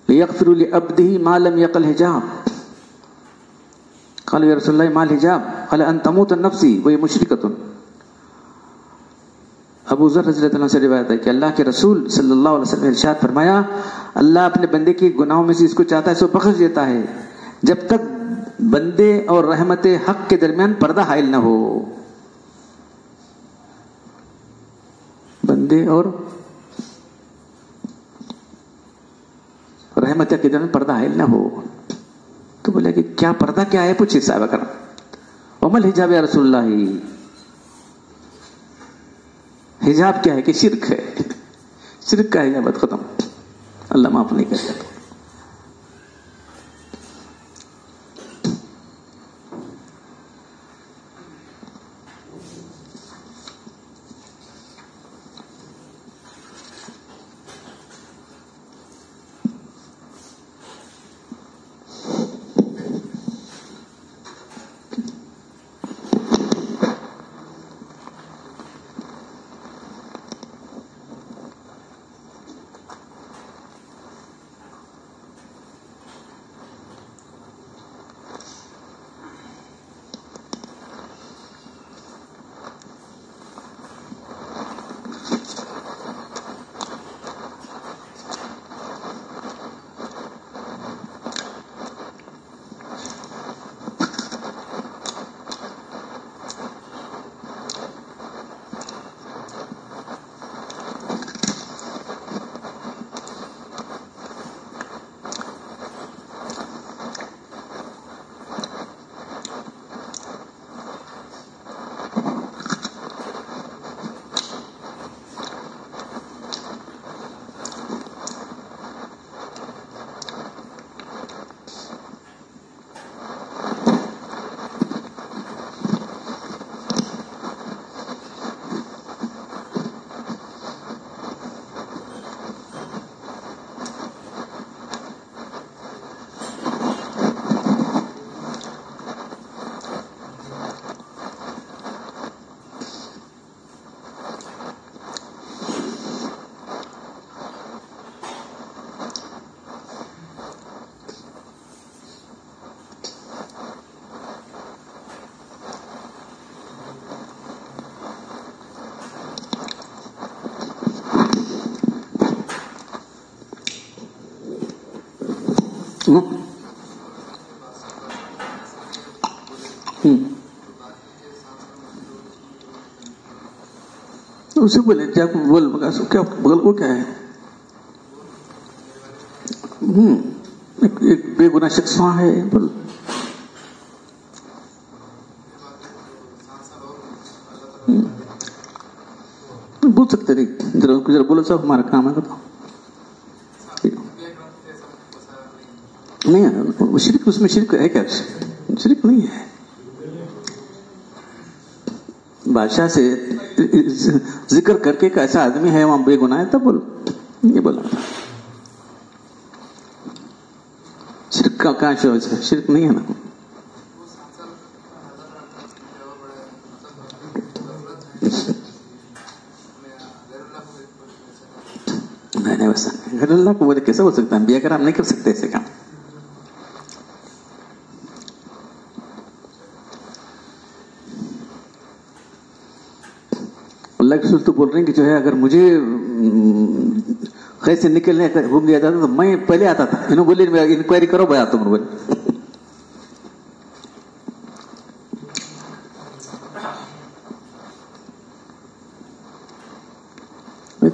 لیغفر لعبده ما لم يقل حجاب. قال یا رسول اللہ ما الحجاب؟ قال ان تموت النفس وهي مشرکۃ. ابو ذر رضی اللہ عنہ سے روایت ہے کہ اللہ کے رسول صلی اللہ علیہ وسلم نے ارشاد فرمایا اللہ اپنے بندے کے گناہوں میں سے اس کو چاہتا ہے سو بخش دیتا ہے جب تک بندے اور رحمت حق کے درمیان پردہ حائل نہ ہو. بندے اور رحمت حق کے درمیان پردہ حائل نہ ہو. تو بولے کہ کیا پردہ کیا ہے؟ پوچھے صحابہ کرام. ومل حجاب یا رسول اللہ، حجاب کیا ہے؟ کہ شرک ہے. شرک کا حجاب ختم، اللہ معاف نہیں کرتا. اسے بولے جب بول کیا وہ کیا ہے؟ ایک بے گناہ شخص وہاں ہے. بول بول سکتے نہیں، ذرا بولو صاحب ہمارا کام ہے تو نہیں. شرک اس میں شرک ہے کیا؟ شرک نہیں ہے. بادشاہ سے ذکر کر کے ایسا آدمی ہے وہاں بے گناہ ہے تب بول، یہ بولا شرک کا کہاں شرک نہیں ہے نا. نہیں ویسا غیر اللہ کو بولے کیسے ہو سکتا ہے؟ انبیاء کرام نہیں کر سکتے ایسے کام. اللہ کے رسول تو بول رہے ہیں کہ جو ہے اگر مجھے خیر سے نکلنے کا حکم دیا جاتا تو میں پہلے آتا تھا. انہوں بولے انکوائری کرو بھائی آتا ہوں. بولے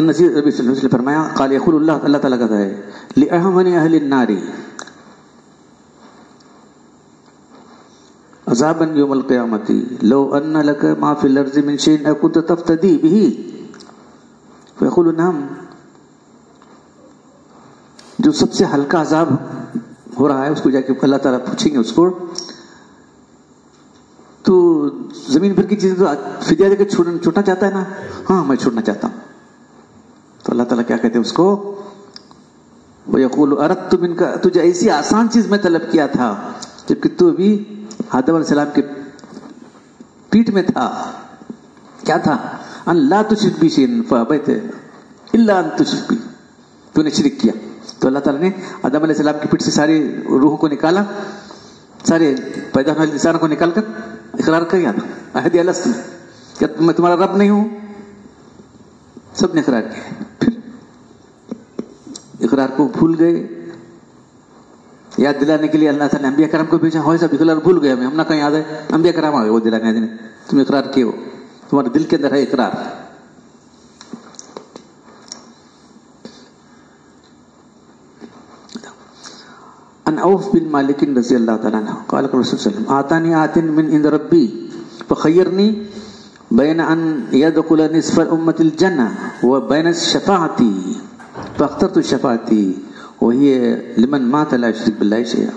نبی صلی اللہ علیہ وسلم نے فرمایا قال یقول اللہ، اللہ تعالیٰ کہتا ہے لأهون اہل النار عذابا یوم القیامت لو ان لك ما في الارض من شيء كنت تفتدي به فيقول نعم. جو سب سے ہلکا عذاب ہو رہا ہے اس کو جا کے اللہ تعالیٰ پوچھیں گے اس کو تو زمین پر کی چیزیں تو فدیہ دے کے چھوڑنا چاہتا ہے نا؟ ہاں میں چھوڑنا چاہتا ہوں. تو اللہ تعالیٰ کیا کہتے ہیں اس کو وَيَقُولُ أَرَدْتُ مِنْكَ، تجھے ایسی آسان چیز میں طلب کیا تھا جبکہ تو بھی آدم علیہ السلام کے پیٹ میں تھا. کیا تھا؟ ان لا تشرک بی شیئا فابیت الا ان تشرک بی، تو نے شرک کیا. تو اللہ تعالیٰ نے آدم علیہ السلام کی پیٹ سے ساری روحوں کو نکالا، سارے پیدا ہونے والے انسانوں کو نکال کر اقرار کر دیا تھا عہد الست میں، کیا میں تمہارا رب نہیں ہوں؟ سب نے اقرار کیا. پھر اقرار کو بھول گئے. یاد دلانے کے لیے اللہ تعالیٰ نے انبیاء کرام کو بھیجا. ہوئے سب اقرار بھول گئے، ہم نہ کہیں یاد ہے. انبیاء کرام آ گئے وہ دلانے دن تم اقرار کیے ہو، تمہارے دل کے اندر ہے اقرار. ان عوف بن مالک رضی اللہ تعالیٰ عنہ قال رسول صلی اللہ علیہ وسلم آتانی آتن من عند ربی فخیرنی بین ان یدخل نصف الامت الجنہ وبین الشفاعتی فاخترت الشفاعتی وہی لمن مات لا یشرک باللہ شیئا.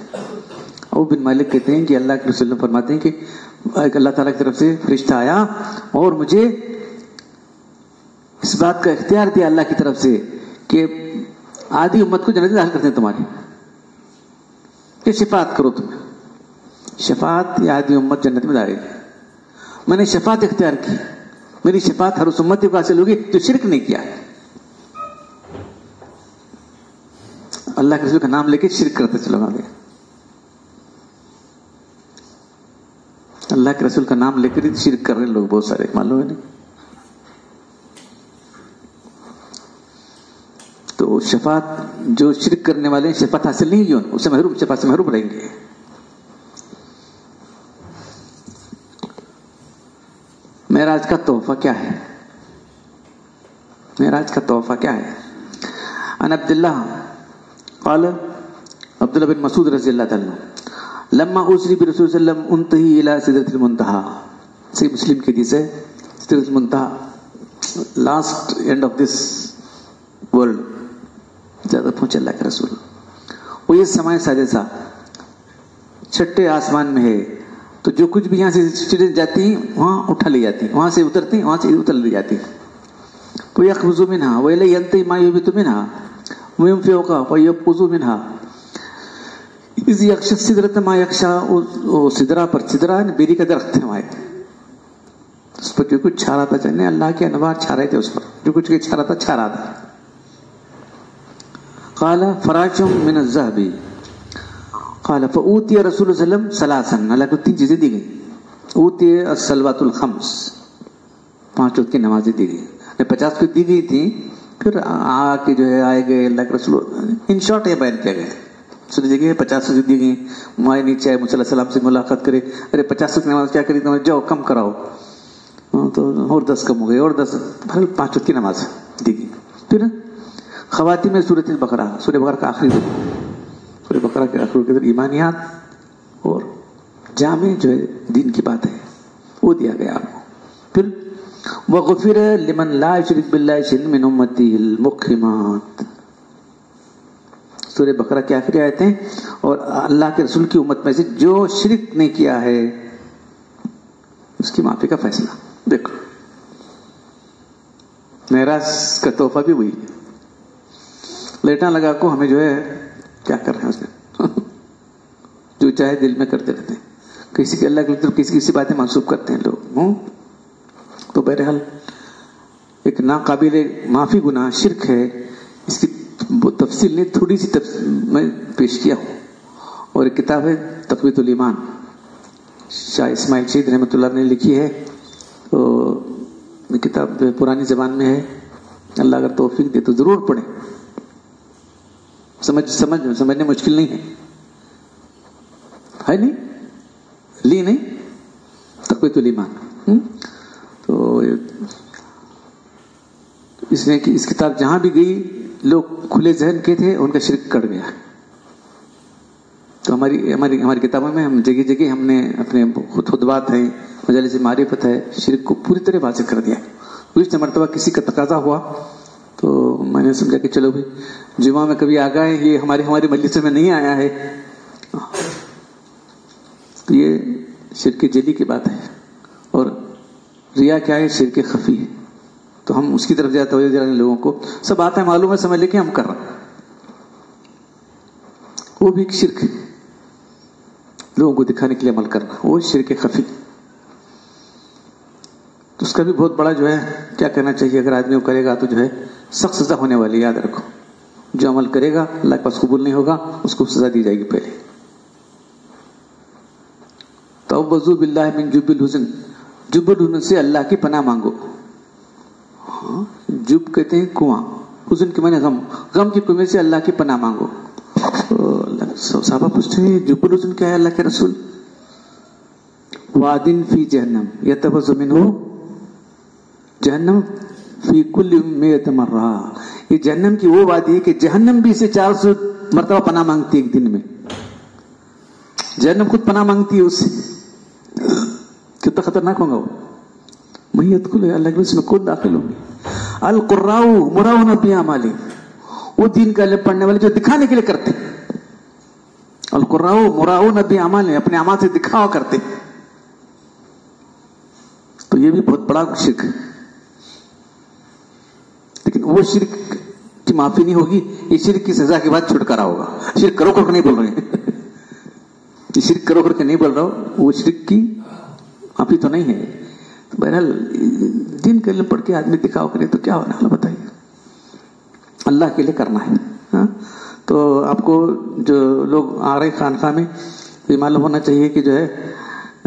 عوف بن مالک کہتے ہیں کہ اللہ کے رسول فرماتے ہیں کہ اللہ تعالیٰ کی طرف سے فرشتہ آیا اور مجھے اس بات کا اختیار دیا اللہ کی طرف سے کہ آدھی امت کو جنت میں داخل کرتے ہیں تمہاری، کہ شفاعت کرو تم. شفاعت یا آدھی امت جنت میں داخل. میں نے شفاعت اختیار کی، میری شفاعت ہر اس امتی کو حاصل ہوگی جو شرک نہیں کیا ہے. اللہ کے رسول کا نام لے کے شرک کرتے چلو آگے. اللہ کے رسول کا نام لے کر شرک کر رہے ہیں لوگ بہت سارے، معلوم ہے نہیں. تو شفاعت جو شرک کرنے والے ہیں شفاعت حاصل نہیں ہوگی، اسے محروم، شفاعت سے محروم رہیں گے. معراج کا تحفہ کیا ہے؟ معراج کا تحفہ کیا ہے؟ ان عبداللہ قال عبداللہ بن مسعود رضی اللہ تعالیٰ عنہ لما اسری برسول صلی اللہ علیہ وسلم انتہی الى سدرۃ المنتہی، صحیح مسلم کی حدیث ہے. سدرۃ المنتہی last end of this world, زیادہ پہنچے اللہ کے رسول. وہ یہ سمائے سادسہ چھٹے آسمان میں ہے، تو جو کچھ بھی یہاں سے چیزیں جاتی ہیں وہاں اٹھا لی جاتی ہیں، وہاں سے اترتی ہیں وہاں سے اتر لی جاتی ہیں. وَيَخْبُزُ مِنْهَا وَإِلَيْهِ يَنْتَهِي مَا يُهْبِطُ مِنْهَا وَيُنْفِخُ فَيَبْخُزُ مِنْهَا اِذْ يَغْشَى السِّدْرَةَ مَا يَغْشَى. وہ سدرہ پر، سدرہ بیری کا درخت ہے وہاں، اس پر جو کچھ چھا رہا تھا چلنے اللہ کے انوار چھا رہے تھے، اس پر جو کچھ چھا رہا تھا چھا رہا تھا. قال فراش من الذهب قال فأوتي رسول اللہ صلی اللہ علیہ وسلم ثلاثا. اللہ کو تین چیزیں دی گئی. اوتی الصلوات الخمس، 5 وقت کی نمازیں دی گئی. 50 کو دی گئی تھی، پھر آ کے جو ہے آئے گئے اللہ کے رسول. ان شارٹ یہ بیان کیا گیا سنی جگہ 50 سے دی گئی. مائے نیچے آئے مصلی اللہ علیہ وسلم سے ملاقات کرے، ارے 50 کی نماز کیا کری تمہیں، جاؤ کم کراؤ. تو اور 10 کم ہو گئے اور 10، 5 وقت کی نماز دی گئی. پھر خواتین میں سورۃ البقرہ، سورہ بقرہ کا آخری رکو، سورہ بقرہ کے آخری کے ایمانیات اور جامع جو ہے دین کی بات ہے وہ دیا گیا آپ کو. پھر وغفر لمن لا یشرک باللہ شیئا من امتی المقیمات، سورہ بقرہ کی آخری آیتیں. اور اللہ کے رسول کی امت میں سے جو شرک نہیں کیا ہے اس کی معافی کا فیصلہ. دیکھو معراج کا تحفہ بھی وہی ہے. لیٹا لگا کو ہمیں جو ہے کیا کر رہے ہیں اس میں جو چاہے دل میں کرتے رہتے ہیں. کسی کے اللہ کی طرف کسی باتیں منسوخ کرتے ہیں لوگ. تو بہرحال ایک ناقابل معافی گناہ شرک ہے. اس کی تفصیل نہیں، تھوڑی سی میں پیش کیا ہوں. اور ایک کتاب ہے تقویت الایمان، شاہ اسماعیل شہید رحمۃ اللہ نے لکھی ہے. تو کتاب پرانی زبان میں ہے، اللہ اگر توفیق دے تو ضرور پڑھیں. سمجھنے مشکل نہیں ہے نہیں لی نہیں تقویت الایمان. تو اس نے کہ اس کتاب جہاں بھی گئی لوگ کھلے ذہن کے تھے، ان کا شرک کٹ گیا. تو ہماری کتابوں میں ہم جگہ جگہ ہم نے اپنے خطبات ہیں، مجالس معرفت ہے، شرک کو پوری طرح واضح کر دیا. کچھ مرتبہ کسی کا تقاضا ہوا تو میں نے سمجھا کہ چلو بھائی جمعہ میں کبھی آگاہ ہے، یہ ہماری مجلس میں نہیں آیا ہے. تو یہ شرک جلی کی بات ہے. اور ریا کیا ہے؟ شرک خفی ہے. تو ہم اس کی طرف زیادہ توجہ دلانے لوگوں کو سب آتا ہے، معلوم ہے، سمجھ لے کہ ہم کر رہے ہیں، وہ بھی ایک شرک ہے. لوگوں کو دکھانے کے لیے عمل کرنا، وہ شرک خفی. تو اس کا بھی بہت بڑا جو ہے کیا کہنا چاہیے، اگر آدمی کو کرے گا تو جو ہے سخت سزا ہونے والی. یاد رکھو، جو عمل کرے گا اللہ کے پاس قبول نہیں ہوگا، اس کو سزا دی جائے گی. پہلے توبزو باللہ من جب الحزن، جب الحزن سے اللہ کی پناہ مانگو. جب کہتے ہیں کنواں، حزن کے معنی غم، غم کی کنویں سے اللہ کی پناہ مانگو. صحابہ پوچھتے ہیں جب الحزن کیا ہے اللہ کے رسول؟ وادن فی جہنم یتبز منہ جہنم فی کل میت مرہ. یہ جہنم کی وہ وادی ہے کہ جہنم بھی اسے 400 مرتبہ پناہ مانگتی ہے ایک دن میں. جہنم خود پناہ مانگتی ہے اس سے. کتنا خطرناک ہوگا وہ. میں ادخل اللہ کے اس میں کون داخل ہوگی. القراء مراؤن باعمالہ، وہ دین کا علم پڑھنے والے جو دکھانے کے لیے کرتے. القراء مراؤن باعمالہ، اپنے اعمال سے دکھاوا کرتے. تو یہ بھی بہت بڑا شرک ہے. لیکن وہ شرک کی معافی نہیں ہوگی، یہ شرک کی سزا کے بعد چھٹکارا ہوگا. شرک کرو کر کے نہیں بول رہے ہیں، یہ شرک کرو کر کے نہیں بول رہا ہوں، وہ شرک کی معافی تو نہیں ہے. بہرحال دین کے علم پڑھ کے آدمی دکھاؤ کرے تو کیا ہونا، اللہ بتائیے. اللہ کے لیے کرنا ہے. تو آپ کو جو لوگ آ رہے خانقاہ میں یہ معلوم ہونا چاہیے کہ جو ہے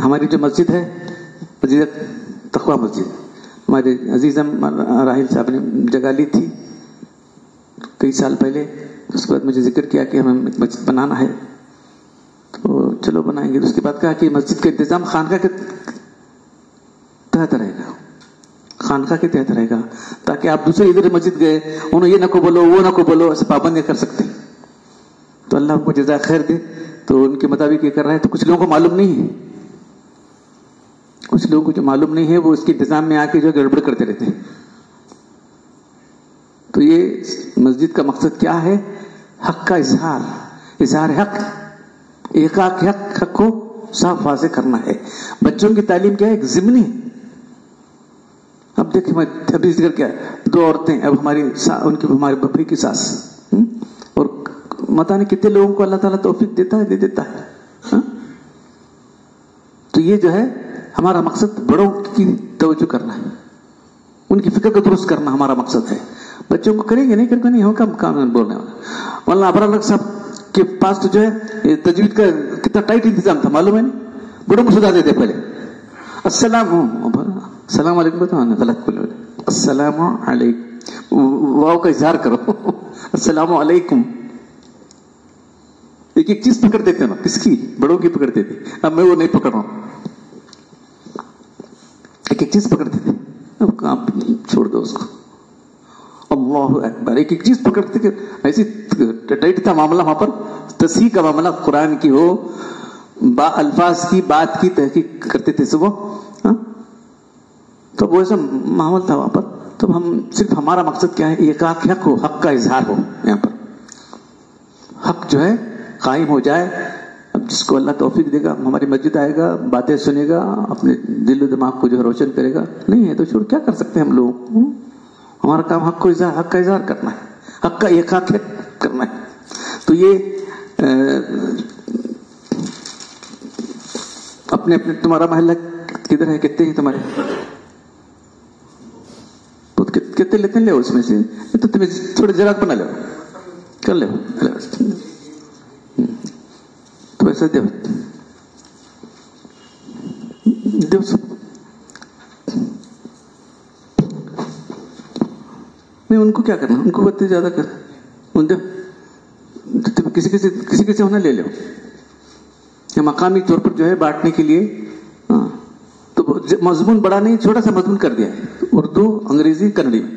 ہماری جو مسجد ہے، مسجد تقویٰ مسجد، ہمارے عزیز راحل صاحب نے جگہ لی تھی کئی سال پہلے. اس کے بعد مجھے ذکر کیا کہ ہمیں مسجد بنانا ہے، تو چلو بنائیں گے. اس کے بعد کہا کہ مسجد کا انتظام خانقاہ کے تحت رہے گا، خانقاہ کے تحت رہے گا، تاکہ آپ دوسرے ادھر مسجد گئے انہوں یہ نہ کو بولو وہ نہ کو بولو، ایسے پابندیاں کر سکتے. تو اللہ ان کو جزائے خیر دے. تو ان کے مطابق یہ کر رہا ہے. تو کچھ لوگوں کو معلوم نہیں ہے، کچھ لوگوں کو جو معلوم نہیں ہے وہ اس کے انتظام میں آ کے جو گڑبڑ کرتے رہتے ہیں. تو یہ مسجد کا مقصد کیا ہے؟ حق کا اظہار حق، ایک حق کو صاف واضح کرنا ہے. بچوں کی تعلیم کیا ہے؟ ایک ضمنی. اب دیکھیں میں ابھی ذکر کیا، 2 عورتیں، اب ہمارے بکری کی ساس، اور متا نہیں کتنے لوگوں کو اللہ تعالیٰ توفیق دیتا ہے، دے دیتا ہے. تو یہ جو ہے ہمارا مقصد بڑوں کی توجہ کرنا ہے، ان کی فکر کو درست کرنا ہمارا مقصد ہے. بچوں کو کریں گے نہیں کریں گے نہیں ہوگا کام بولنے والا. مولانا ابرار الحق صاحب کے پاس تو جو ہے تجوید کا کتنا ٹائٹ انتظام تھا معلوم ہے نہیں. بڑوں کو سجا دیتے پہلے السلام علیکم، غلط بولے، السلام علیکم، واو کا اظہار کرو، السلام علیکم. ایک ایک چیز پکڑ دیتے نا، کس کی؟ بڑوں کی پکڑتے تھے. اب میں وہ نہیں پکڑ رہا ہوں، ایک ایک چیز پکڑتے تھے. اب کام چھوڑ دو اس کو. اللہ اکبر، ایک ایک چیز پکڑتے تھے. ایسی ٹائٹ تھا معاملہ وہاں پر. تصحیح کا معاملہ قرآن کی ہو، الفاظ کی، بات کی تحقیق کرتے تھے صبح. تو وہ ایسا ماحول تھا وہاں پر. تو ہم صرف ہمارا مقصد کیا ہے؟ ایک حق ہو، حق کا اظہار ہو. یہاں پر حق جو ہے قائم ہو جائے. اب جس کو اللہ توفیق دے گا ہماری مسجد آئے گا، باتیں سنے گا، اپنے دل و دماغ کو جو روشن کرے گا. نہیں ہے تو چھوڑ کیا کر سکتے ہیں ہم لوگ. ہمارا کام حق کا اظہار کرنا ہے، حق کا ایک حق کرنا ہے. تو یہ اپنے تمہارا محلہ کدھر ہے؟ کتنے ہیں تمہارے؟ کتنے لیتے ہیں؟ لے اس میں سے تو تمہیں تھوڑے جراک بنا لو، کر لو. تو ایسا دیو سب نہیں. ان کو کیا کرنا، ان کو بہت زیادہ کر کسی سے ہونا لے لو، یا مقامی طور پر جو ہے بانٹنے کے لیے. تو مضمون بڑا نہیں، چھوٹا سا مضمون کر دیا ہے، اردو، انگریزی، کنڑی میں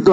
2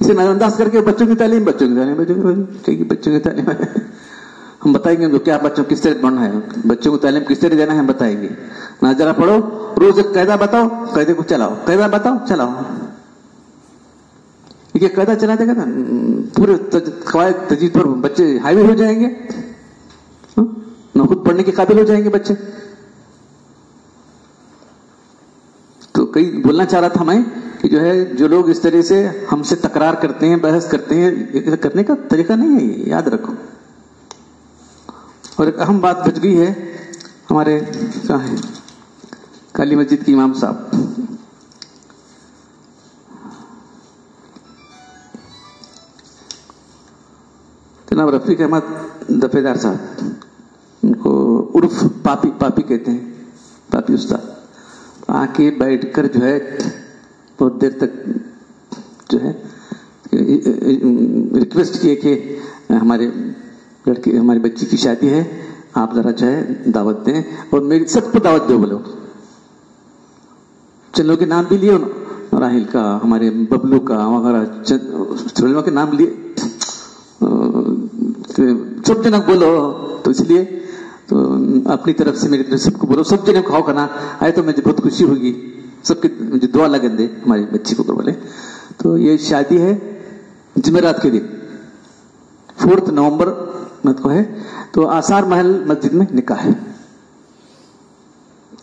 اسے نظر انداز کر کے بچوں کی تعلیم ہم بتائیں گے کیا بچوں کس طرح پڑھنا ہے، بچوں کو تعلیم کس طرح دینا ہے ہم بتائیں گے. نہ ذرا پڑھو، روز ایک قاعدہ بتاؤ، قاعدے کو چلاؤ، قاعدہ بتاؤ چلاؤ. یہ قاعدہ چلا دے گا نا پورے قواعد تجوید پر بچے ہاوی ہو جائیں گے، نہ خود پڑھنے کے قابل ہو جائیں گے بچے. تو کئی بولنا چاہ رہا تھا میں کہ جو ہے جو لوگ اس طرح سے ہم سے تکرار کرتے ہیں، بحث کرتے ہیں، یہ کرنے کا طریقہ نہیں ہے، یہ یاد رکھو. اور ایک اہم بات بچ گئی ہے، ہمارے کہاں ہے کالی مسجد کے امام صاحب، جناب رفیق احمد دفیدار صاحب، ان کو عرف پاپی کہتے ہیں، پاپی استاد. آ کے بیٹھ کر جو ہے بہت دیر تک جو ہے ریکویسٹ کیے کہ ہمارے لڑکی ہماری بچی کی شادی ہے، آپ ذرا جو ہے دعوت دیں اور میری سب کو دعوت دو. بولو چندوں کے نام بھی لیے، راہل کا، ہمارے ببلو کا وغیرہ چندوں کے نام لیے، سب جنک بولو. تو اس لیے تو اپنی طرف سے میری طرف سب کو بولو، سب جنے کھاؤ کھانا آئے تو مجھے بہت خوشی ہوگی، سب کی مجھے دعا لگن دے ہماری بچی کو بولے. تو یہ شادی ہے جمعرات کے دن 4 نومبر کو ہے. تو آثار محل مسجد میں نکاح ہے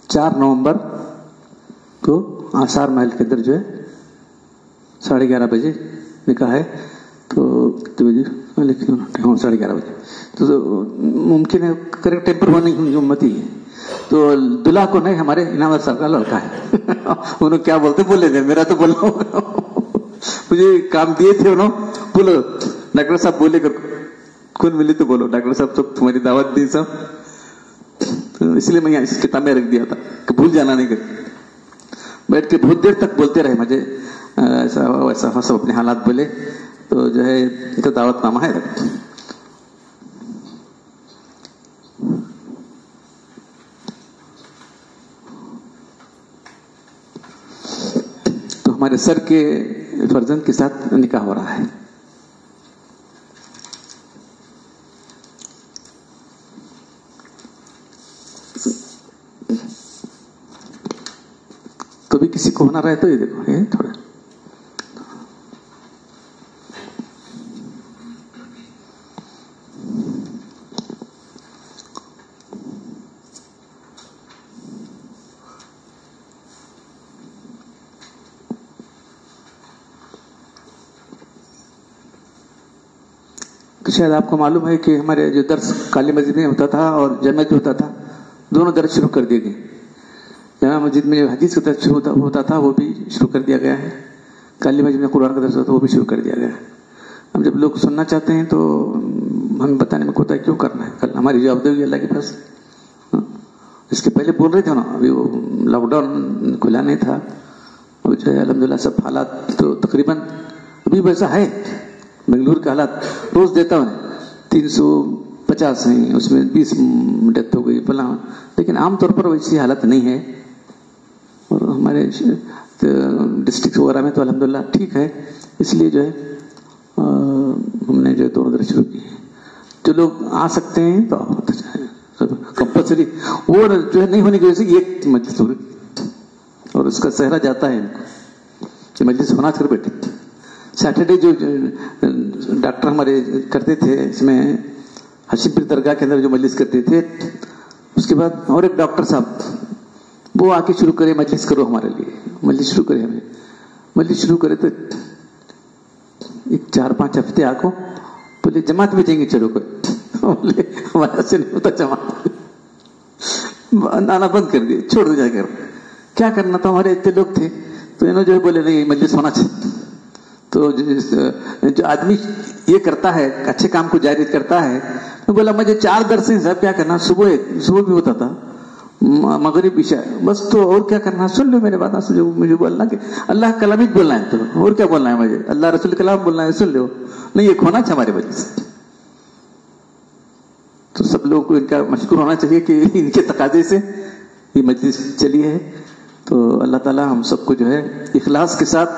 4 نومبر کو آثار محل کے اندر جو ہے 11:30 بجے نکاح ہے. تو کتنے بجے؟ 11:30 بجے. تو ممکن ہے کریکٹ ٹائم پر ہونے کی امت ہی ہے. تو دلہا کو نہیں، ہمارے انعام صاحب کا لڑکا ہے انہوں کیا بولتے بولے دیں، میرا تو بولنا ہوگا. مجھے کام دیے تھے انہوں، بولو ڈاکٹر صاحب بولے کر کون ملی تو بولو ڈاکٹر صاحب سب تمہاری دعوت دی سب. تو اس لیے میں یہاں اس کتاب میں رکھ دیا تھا کہ بھول جانا نہیں کر. بیٹھ کے بہت دیر تک بولتے رہے، مجھے ایسا ویسا سب اپنے حالات بولے. تو جو ہے یہ تو دعوت نامہ ہے. تو ہمارے سر کے فرزند کے ساتھ نکاح ہو رہا ہے. کبھی کسی کو ہونا رہے تو یہ دیکھو یہ تھوڑا شاید آپ کو معلوم ہے کہ ہمارے جو درس کالی مسجد میں ہوتا تھا اور جامع مسجد ہوتا تھا، دونوں درس شروع کر دیے گئے. جامع مسجد میں جو حدیث کا درس ہوتا تھا وہ بھی شروع کر دیا گیا ہے، کالی مسجد میں قرآن کا درس ہوتا ہے وہ بھی شروع کر دیا گیا ہے. اب جب لوگ سننا چاہتے ہیں تو ہمیں بتانے میں کوتا ہے کیوں کرنا ہے. کل ہماری جواب دے گی اللہ کے پاس. اس کے پہلے بول رہے تھے نا، ابھی وہ لاک ڈاؤن کھلا نہیں تھا، اب جو ہے الحمدللہ سب حالات تو تقریباً ابھی ویسا ہے. بنگلور کے حالات روز دیتا ہوں 350 ہیں، اس میں 20 ڈیتھ ہو گئی فلاں، لیکن عام طور پر ویسی حالت نہیں ہے. اور ہمارے ڈسٹرکٹ وغیرہ میں تو الحمدللہ ٹھیک ہے. اس لیے جو ہے ہم نے جو ہے دونوں درس شروع کیے. جو لوگ آ سکتے ہیں تو کمپلسری وہ جو ہے نہیں ہونے کی وجہ سے ایک مجلس ہو رہی اور اس کا صحرا جاتا ہے ان کو کہ مجلس ہونا کر بیٹھے. سیٹرڈے جو ڈاکٹر ہمارے کرتے تھے، اس میں حشیم پیر درگاہ کے اندر جو مجلس کرتے تھے، اس کے بعد اور ایک ڈاکٹر صاحب وہ آ کے شروع کرے مجلس کرو ہمارے لیے، مجلس شروع کرے. ہمیں مجلس شروع کرے تو 4-5 ہفتے آ کو بولے جماعت میں جائیں گے چلو کر. بولے ہمارے سے نہیں ہوتا جماعت، آنا بند کر دیے، چھوڑ دو جا کر. کیا کرنا تھا، ہمارے اتنے لوگ تھے تو انہوں جو ہے بولے نہیں مجلس ہونا چاہیے. تو جو آدمی یہ کرتا ہے اچھے کام کو جاری کرتا ہے، تو بولا مجھے 4 درس ہیں صاحب، کیا کرنا، صبح بھی ہوتا تھا، مغرب عشاء، بس تو اور کیا کرنا. سن لو میرے بات، جو مجھے بولنا کہ اللہ کلام ہی بولنا ہے، تو اور کیا بولنا ہے مجھے، اللہ رسول کلام بولنا ہے، سن لو. نہیں یہ کھونا چاہیے ہمارے وجہ سے. تو سب لوگوں کو ان کا مشکور ہونا چاہیے کہ ان کے تقاضے سے یہ مجلس چلی ہے. تو اللہ تعالی ہم سب کو جو ہے اخلاص کے ساتھ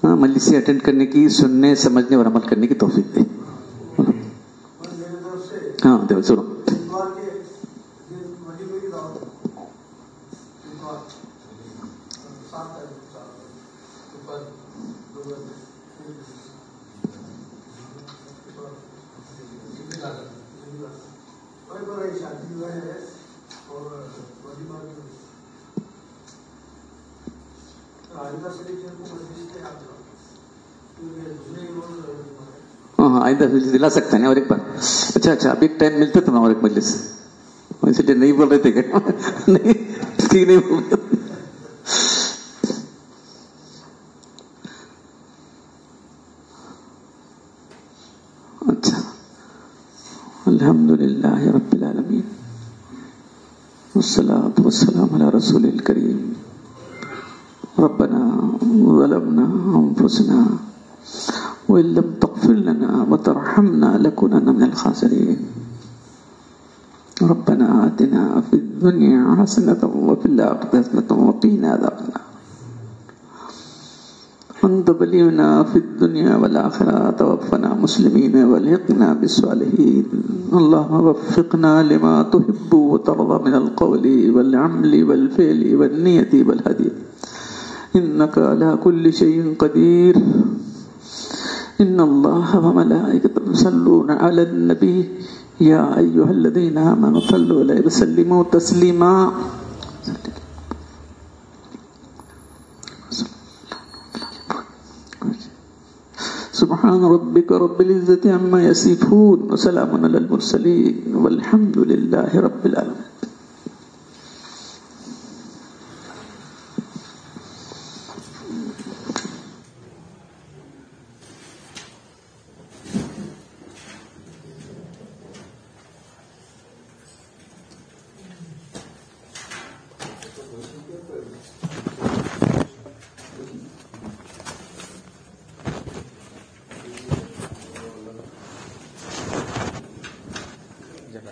ہاں مجلسیں اٹینڈ کرنے کی، سننے، سمجھنے اور عمل کرنے کی توفیق دے. ہاں دیکھو سنو، ہاں آئندہ دلا سکتے ہیں اور ایک بار. اچھا ابھی ٹائم ملتا تھا نا اور ایک مجلس، اس لیے نہیں بول رہے تھے کیا؟ نہیں ٹھیک نہیں بول رہے. اچھا الحمدللہ رب العالمین والصلاة والسلام علی رسول الکریم. ربنا ظلمنا انفسنا وان لم تغفر لنا وترحمنا لنكونن من الخاسرين. ربنا آتنا في الدنيا حسنة وفي الآخرة حسنة وقنا عذاب النار. أنت ولينا في الدنيا والآخرة توفنا مسلمين والحقنا بالصالحين. اللهم وفقنا لما تحب وترضى من القول والعمل والفعل والنية والهدي إنك على كل شيء قدير. إن الله وملائكته يصلون على النبي يا أيها الذين آمنوا صلوا عليه وسلموا تسليما. سبحان ربك رب العزة عما يصفون وسلام على المرسلين والحمد لله رب العالمين. جب